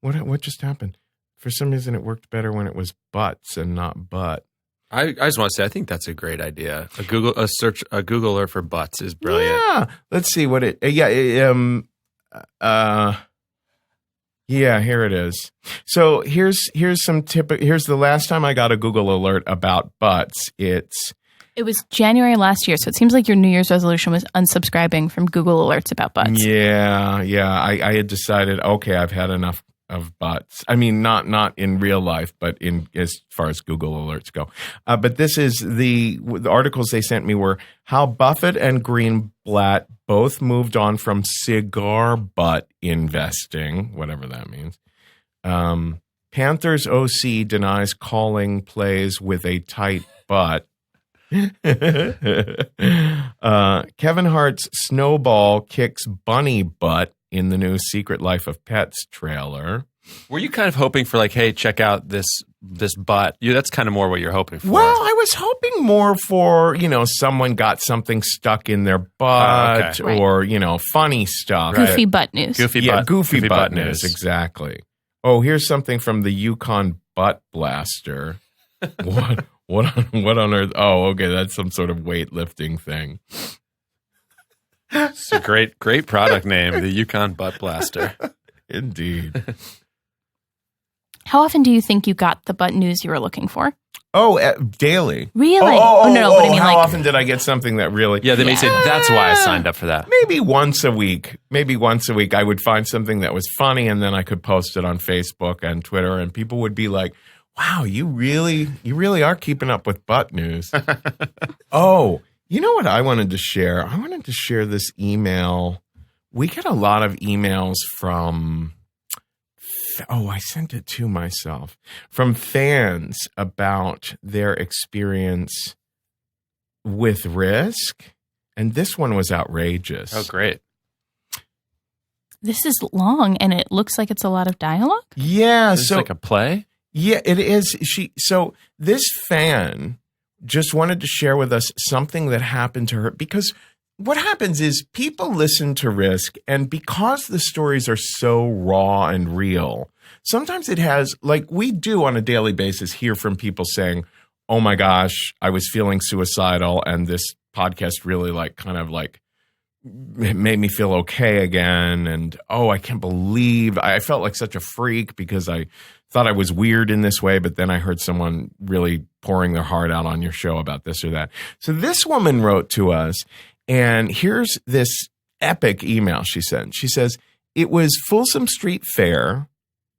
Speaker 4: what just happened? For some reason, it worked better when it was butts and not butt.
Speaker 2: I just want to say, I think that's a great idea. A Google alert for butts is brilliant.
Speaker 4: Yeah. Let's see what it. Yeah. Here it is. So here's some here's the last time I got a Google alert about butts. It
Speaker 1: was January last year, so it seems like your New Year's resolution was unsubscribing from Google alerts about butts.
Speaker 4: Yeah. I had decided, okay, I've had enough of butts. I mean, not in real life, but in as far as Google alerts go. But this is the articles they sent me were how Buffett and Greenblatt both moved on from cigar butt investing, whatever that means. Panthers OC denies calling plays with a tight butt. Kevin Hart's snowball kicks bunny butt in the new Secret Life of Pets trailer.
Speaker 2: Were you kind of hoping for like, hey, check out this butt? That's kind of more what you're hoping for.
Speaker 4: Well, I was hoping more for, someone got something stuck in their butt
Speaker 2: okay.
Speaker 4: or, funny stuff.
Speaker 1: Goofy butt news.
Speaker 2: Goofy butt news.
Speaker 4: Exactly. Oh, here's something from the Yukon Butt Blaster. What on earth? Oh, okay, that's some sort of weightlifting thing.
Speaker 2: It's a great product name, the Yukon Butt Blaster.
Speaker 4: Indeed.
Speaker 1: How often do you think you got the butt news you were looking for?
Speaker 4: Oh, daily.
Speaker 1: Really?
Speaker 4: No,
Speaker 1: but I mean,
Speaker 4: how
Speaker 1: like,
Speaker 4: often did I get something that really...
Speaker 2: Yeah, they may say, that's why I signed up for that.
Speaker 4: Maybe once a week. I would find something that was funny, and then I could post it on Facebook and Twitter, and people would be like, wow, you really are keeping up with butt news. Oh, you know what I wanted to share? I wanted to share this email. We get a lot of emails from... Oh, I sent it to myself. From fans about their experience with Risk. And this one was outrageous.
Speaker 2: Oh, great.
Speaker 1: this is long and it looks like it's a lot of dialogue.
Speaker 4: Yeah.
Speaker 2: Is this like a play?
Speaker 4: Yeah, it is. So this fan just wanted to share with us something that happened to her, because what happens is people listen to Risk, and because the stories are so raw and real, sometimes it has, like we do on a daily basis, hear from people saying, oh my gosh, I was feeling suicidal and this podcast really made me feel okay again. And oh, I can't believe I felt like such a freak because I thought I was weird in this way, but then I heard someone really pouring their heart out on your show about this or that. So this woman wrote to us, and here's this epic email she sent. She says, it was Folsom Street Fair,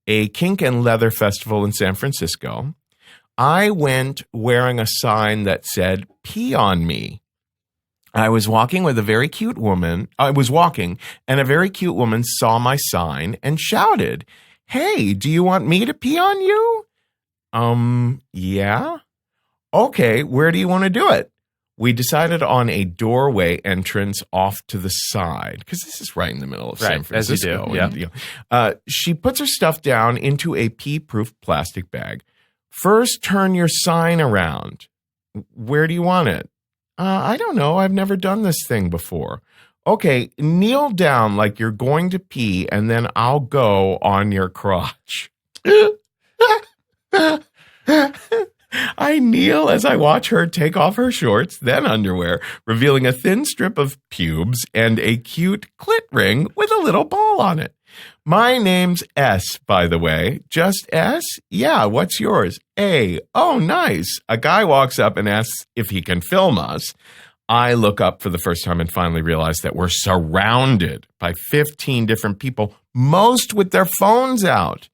Speaker 4: a kink and leather festival in San Francisco. I went wearing a sign that said, pee on me. I was walking with a very cute woman. And a very cute woman saw my sign and shouted, hey, do you want me to pee on you? Yeah. Okay, where do you want to do it? We decided on a doorway entrance off to the side, because this is right in the middle of San Francisco.
Speaker 2: As you do, yeah.
Speaker 4: She puts her stuff down into a pee-proof plastic bag. First, turn your sign around. Where do you want it? I don't know. I've never done this thing before. Okay, kneel down like you're going to pee, and then I'll go on your crotch. I kneel as I watch her take off her shorts, then underwear, revealing a thin strip of pubes and a cute clit ring with a little ball on it. My name's S, by the way. Just S? Yeah, what's yours? A. Oh, nice. A guy walks up and asks if he can film us. I look up for the first time and finally realize that we're surrounded by 15 different people, most with their phones out.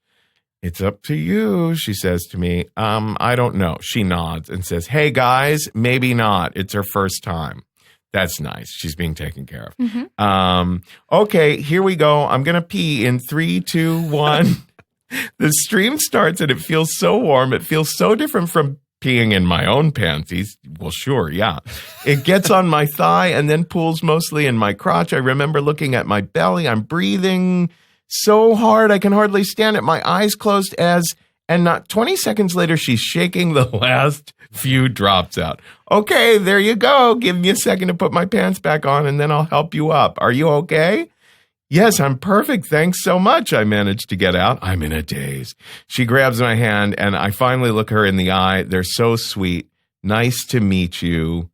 Speaker 4: It's up to you, she says to me. I don't know. She nods and says, hey, guys, maybe not. It's her first time. That's nice. She's being taken care of.
Speaker 1: Mm-hmm.
Speaker 4: Okay, here we go. I'm going to pee in 3, 2, 1. The stream starts and it feels so warm. It feels so different from peeing in my own panties. Well, sure, yeah. It gets on my thigh and then pools mostly in my crotch. I remember looking at my belly. I'm breathing so hard I can hardly stand it. My eyes closed and not 20 seconds later, she's shaking the last few drops out. Okay, there you go. Give me a second to put my pants back on and then I'll help you up. Are you okay? Yes, I'm perfect. Thanks so much. I managed to get out. I'm in a daze. She grabs my hand and I finally look her in the eye. They're so sweet. Nice to meet you.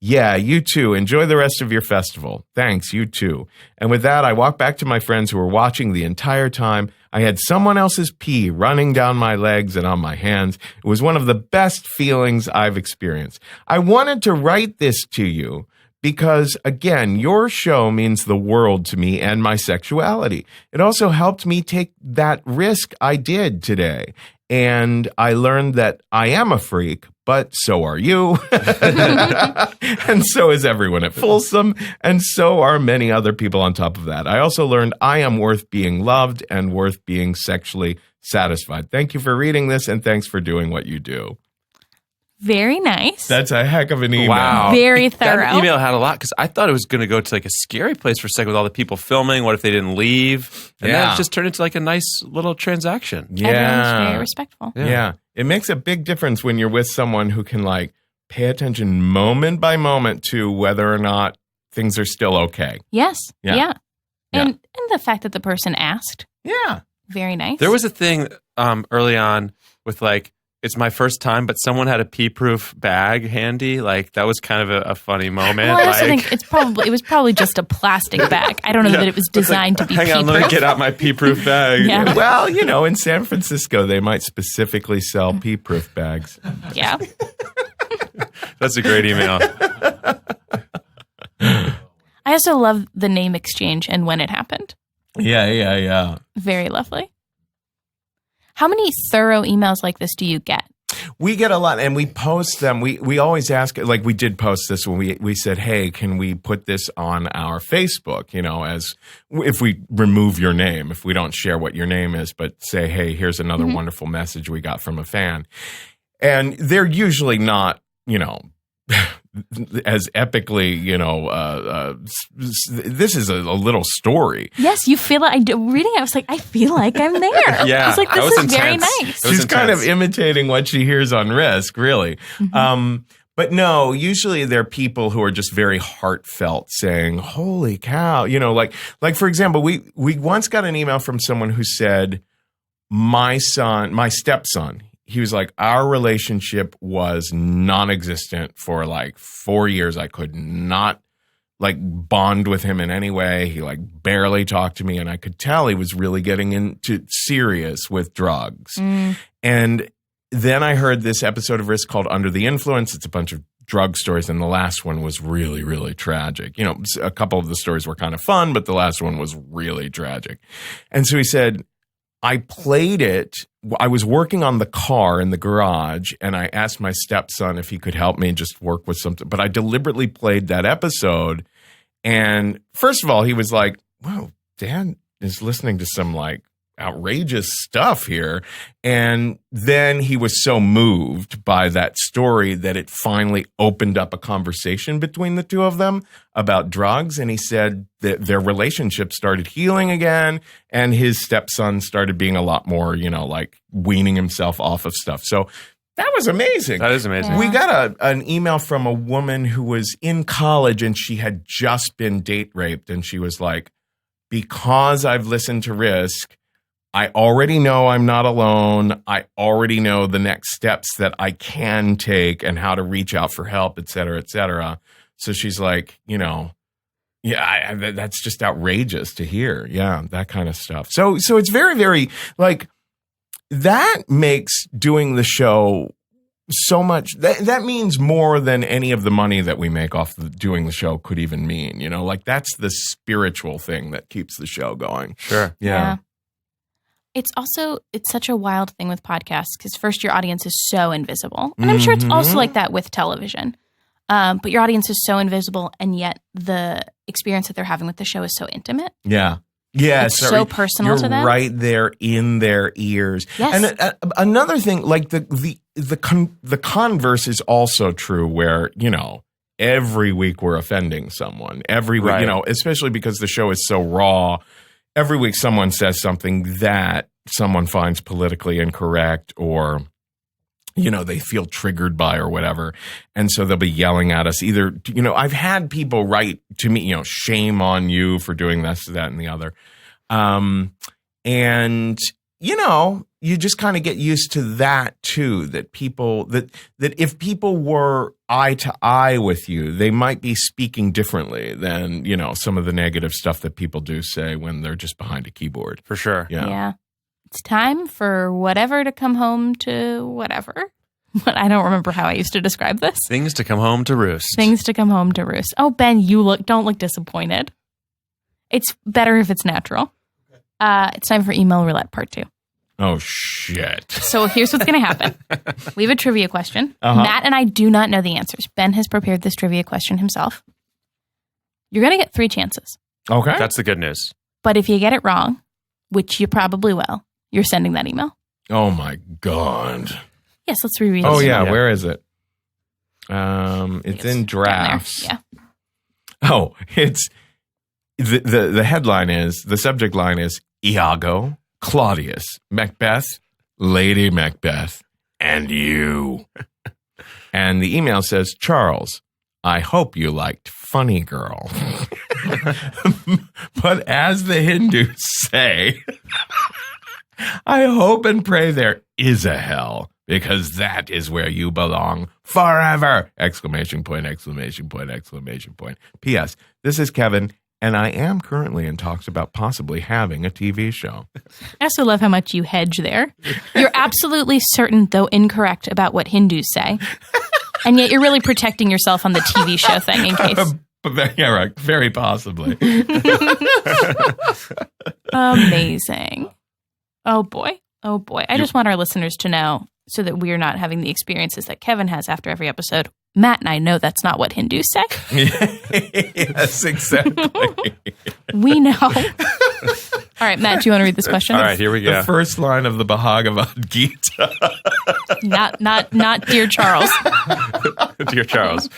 Speaker 4: Yeah, you too. Enjoy the rest of your festival. Thanks, you too. And with that, I walk back to my friends who were watching the entire time. I had someone else's pee running down my legs and on my hands. It was one of the best feelings I've experienced. I wanted to write this to you because, again, your show means the world to me and my sexuality. It also helped me take that risk I did today. And I learned that I am a freak, but so are you. And so is everyone at Folsom. And so are many other people on top of that. I also learned I am worth being loved and worth being sexually satisfied. Thank you for reading this, and thanks for doing what you do.
Speaker 1: Very nice.
Speaker 4: That's a heck of an email.
Speaker 2: Wow.
Speaker 1: Very thorough.
Speaker 2: That email had a lot because I thought it was going to go to like a scary place for a second with all the people filming. What if they didn't leave? And then it just turned into like a nice little transaction.
Speaker 1: Everyone's very respectful.
Speaker 4: Yeah. It makes a big difference when you're with someone who can like pay attention moment by moment to whether or not things are still okay.
Speaker 1: Yes.
Speaker 4: Yeah.
Speaker 1: Yeah. And the fact that the person asked.
Speaker 4: Yeah.
Speaker 1: Very nice.
Speaker 2: There was a thing early on with like, it's my first time, but someone had a pee-proof bag handy. Like that was kind of a funny moment.
Speaker 1: Well, I also think it was probably just a plastic bag. I don't know that it was designed to be
Speaker 2: Hang on, let me get out my pee-proof bag.
Speaker 1: Yeah.
Speaker 4: Well, in San Francisco, they might specifically sell pee-proof bags.
Speaker 1: Yeah.
Speaker 2: That's a great email.
Speaker 1: I also love the name exchange and when it happened.
Speaker 4: Yeah.
Speaker 1: Very lovely. How many thorough emails like this do you get?
Speaker 4: We get a lot, and we post them. We always ask, like we did post this when we said, hey, can we put this on our Facebook, as if we remove your name, if we don't share what your name is, but say, hey, here's another wonderful message we got from a fan. And they're usually not, as epically, this is a little story.
Speaker 1: Yes, you feel like reading it. I was like, I feel like I'm there.
Speaker 2: Yeah,
Speaker 1: I was like, this
Speaker 2: was
Speaker 1: is very
Speaker 2: intense.
Speaker 1: nice.
Speaker 4: She's kind of imitating what she hears on Risk, really. But no, usually they're people who are just very heartfelt saying, holy cow, like for example, we once got an email from someone who said, my stepson, he was like, our relationship was non-existent for like 4 years. I could not like bond with him in any way. He like barely talked to me, and I could tell he was really getting into serious with drugs. And then I heard this episode of Risk called Under the Influence. It's a bunch of drug stories, and the last one was really, really tragic. A couple of the stories were kind of fun, but the last one was really tragic. And so he said, I played it. I was working on the car in the garage, and I asked my stepson if he could help me just work with something. But I deliberately played that episode. And first of all, he was like, wow, Dad is listening to some like outrageous stuff here. And then he was so moved by that story that it finally opened up a conversation between the two of them about drugs. And he said that their relationship started healing again, and his stepson started being a lot more, like weaning himself off of stuff. So that was amazing.
Speaker 2: That is amazing.
Speaker 1: Yeah.
Speaker 4: We got an email from a woman who was in college, and she had just been date raped. And she was like, because I've listened to Risk, I already know I'm not alone. I already know the next steps that I can take and how to reach out for help, et cetera, et cetera. So she's like, that's just outrageous to hear. Yeah, that kind of stuff. So it's very, very, like, that makes doing the show so much. That means more than any of the money that we make off doing the show could even mean. Like, that's the spiritual thing that keeps the show going.
Speaker 2: Sure.
Speaker 4: Yeah.
Speaker 1: It's such a wild thing with podcasts because first your audience is so invisible. And I'm sure it's also like that with television. But your audience is so invisible, and yet the experience that they're having with the show is so intimate.
Speaker 4: Yeah. Yeah.
Speaker 1: It's so personal to them.
Speaker 4: You're right there in their ears.
Speaker 1: Yes.
Speaker 4: And another thing, like the converse is also true where, every week we're offending someone. Every week,
Speaker 2: Right.
Speaker 4: Especially because the show is so raw. Every week someone says something that someone finds politically incorrect or, they feel triggered by or whatever. And so they'll be yelling at us either, I've had people write to me, shame on you for doing this, that, and the other. And, you just kind of get used to that too, that people, that if people were eye to eye with you, they might be speaking differently than, some of the negative stuff that people do say when they're just behind a keyboard.
Speaker 2: For sure.
Speaker 1: Yeah. It's time for whatever to come home to whatever. But I don't remember how I used to describe this.
Speaker 2: Things to come home to roost.
Speaker 1: Things to come home to roost. Oh, Ben, don't look disappointed. It's better if it's natural. It's time for Email Roulette Part 2.
Speaker 4: Oh, shit.
Speaker 1: So here's what's going to happen. We have a trivia question. Matt and I do not know the answers. Ben has prepared this trivia question himself. You're going to get 3 chances.
Speaker 4: Okay.
Speaker 2: That's the good news.
Speaker 1: But if you get it wrong, which you probably will, you're sending that email.
Speaker 4: Oh, my God.
Speaker 1: Yes, let's reread it.
Speaker 4: Oh, yeah. Where is it? It's in drafts.
Speaker 1: Yeah.
Speaker 4: Oh, it's the headline is, the subject line is Iago, Claudius, Macbeth, Lady Macbeth, and you. And the email says, Charles, I hope you liked Funny Girl. But as the Hindus say, I hope and pray there is a hell, because that is where you belong forever! Exclamation point, exclamation point, exclamation point. P.S. This is Kevin, and I am currently in talks about possibly having a TV show.
Speaker 1: I also love how much you hedge there. You're absolutely certain, though incorrect, about what Hindus say. And yet you're really protecting yourself on the TV show thing in case.
Speaker 4: Yeah, right. Very possibly.
Speaker 1: Amazing. Oh, boy. Oh, boy. I just want our listeners to know, so that we're not having the experiences that Kevin has after every episode. Matt and I know that's not what Hindus say.
Speaker 4: Yes, exactly.
Speaker 1: We know. All right, Matt, do you want to read this question?
Speaker 2: All right, here we go.
Speaker 4: The first line of the Bhagavad Gita.
Speaker 1: Not Dear Charles.
Speaker 2: Dear Charles.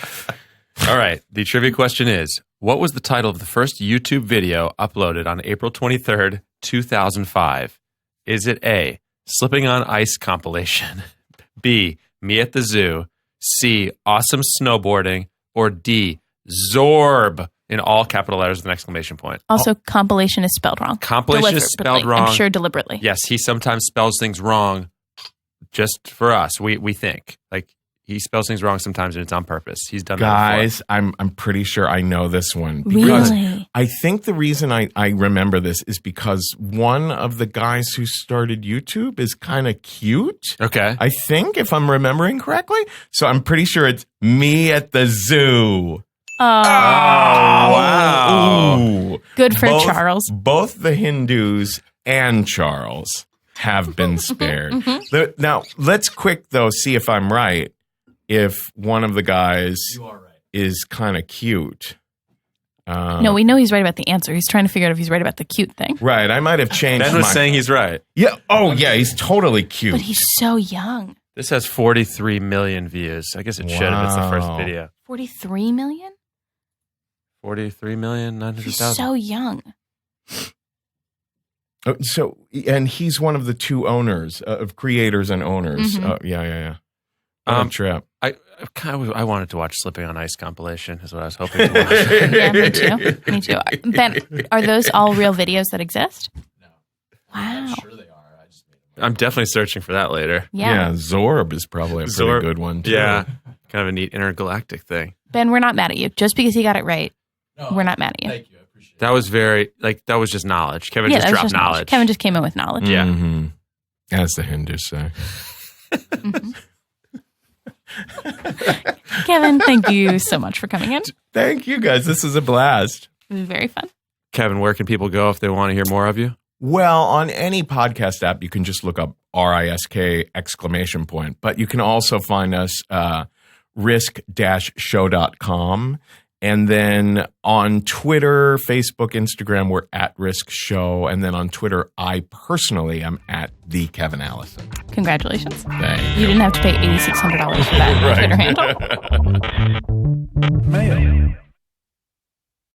Speaker 2: All right, the trivia question is, what was the title of the first YouTube video uploaded on April 23rd, 2005? Is it A, Slipping on Ice compilation, B, Me at the Zoo, C, Awesome Snowboarding, or D, Zorb, in all capital letters with an exclamation point?
Speaker 1: Also, compilation is spelled wrong.
Speaker 2: Compilation is spelled wrong.
Speaker 1: I'm sure deliberately.
Speaker 2: Yes, he sometimes spells things wrong just for us. We think. Like, he spells things wrong sometimes, and it's on purpose. He's done that
Speaker 4: Guys, I'm pretty sure I know this one.
Speaker 1: Really?
Speaker 4: I think the reason I remember this is because one of the guys who started YouTube is kind of cute.
Speaker 2: Okay.
Speaker 4: I think, if I'm remembering correctly. So I'm pretty sure it's Me at the Zoo.
Speaker 1: Oh,
Speaker 2: wow.
Speaker 4: Ooh.
Speaker 1: Good for Charles.
Speaker 4: Both the Hindus and Charles have been spared. Now, let's quick, though, see if I'm right. If one of the guys is kind of cute.
Speaker 1: No, we know he's right about the answer. He's trying to figure out if he's right about the cute thing.
Speaker 4: Right. I might have changed
Speaker 2: Ben was saying he's right.
Speaker 4: Yeah. Oh, yeah. He's totally cute.
Speaker 1: But he's so young.
Speaker 2: This has 43 million views. I guess it should if it's the first
Speaker 4: Wow.
Speaker 2: video.
Speaker 1: 43 million?
Speaker 2: 43,900,000.
Speaker 1: He's so young.
Speaker 4: So, and he's one of the two owners of creators and owners. Yeah. What a trip.
Speaker 2: I wanted to watch Slipping on Ice compilation is what I was hoping to watch.
Speaker 1: Yeah, me too. Me too. Ben, are those all real videos that exist? Wow.
Speaker 2: I'm definitely searching for that later.
Speaker 1: Yeah.
Speaker 4: Zorb is probably a pretty
Speaker 2: Zorb-
Speaker 4: good one, too.
Speaker 2: Yeah. Kind of a neat intergalactic thing.
Speaker 1: Ben, we're not mad at you. Just because he got it right, we're not mad at you.
Speaker 3: Thank you. I appreciate
Speaker 2: That was very, that was just knowledge. Kevin
Speaker 1: Yeah,
Speaker 2: just
Speaker 1: that was
Speaker 2: dropped
Speaker 1: just knowledge.
Speaker 2: knowledge.
Speaker 1: Kevin just came in with knowledge.
Speaker 2: Yeah.
Speaker 4: Mhm. As the Hindus say.
Speaker 1: Kevin, thank you so much for coming in. It
Speaker 4: Thank you, guys. This was a blast.
Speaker 1: was very fun.
Speaker 2: Kevin, where can people go if they want to hear more of you?
Speaker 4: Well, on any podcast app, you can just look up RISK exclamation point. But you can also find us risk-show.com. And then on Twitter, Facebook, Instagram, we're at Risk Show. And then on Twitter, I personally am at the Kevin Allison.
Speaker 1: Congratulations.
Speaker 4: Thank
Speaker 1: You didn't have to pay $8,600 for that Twitter handle.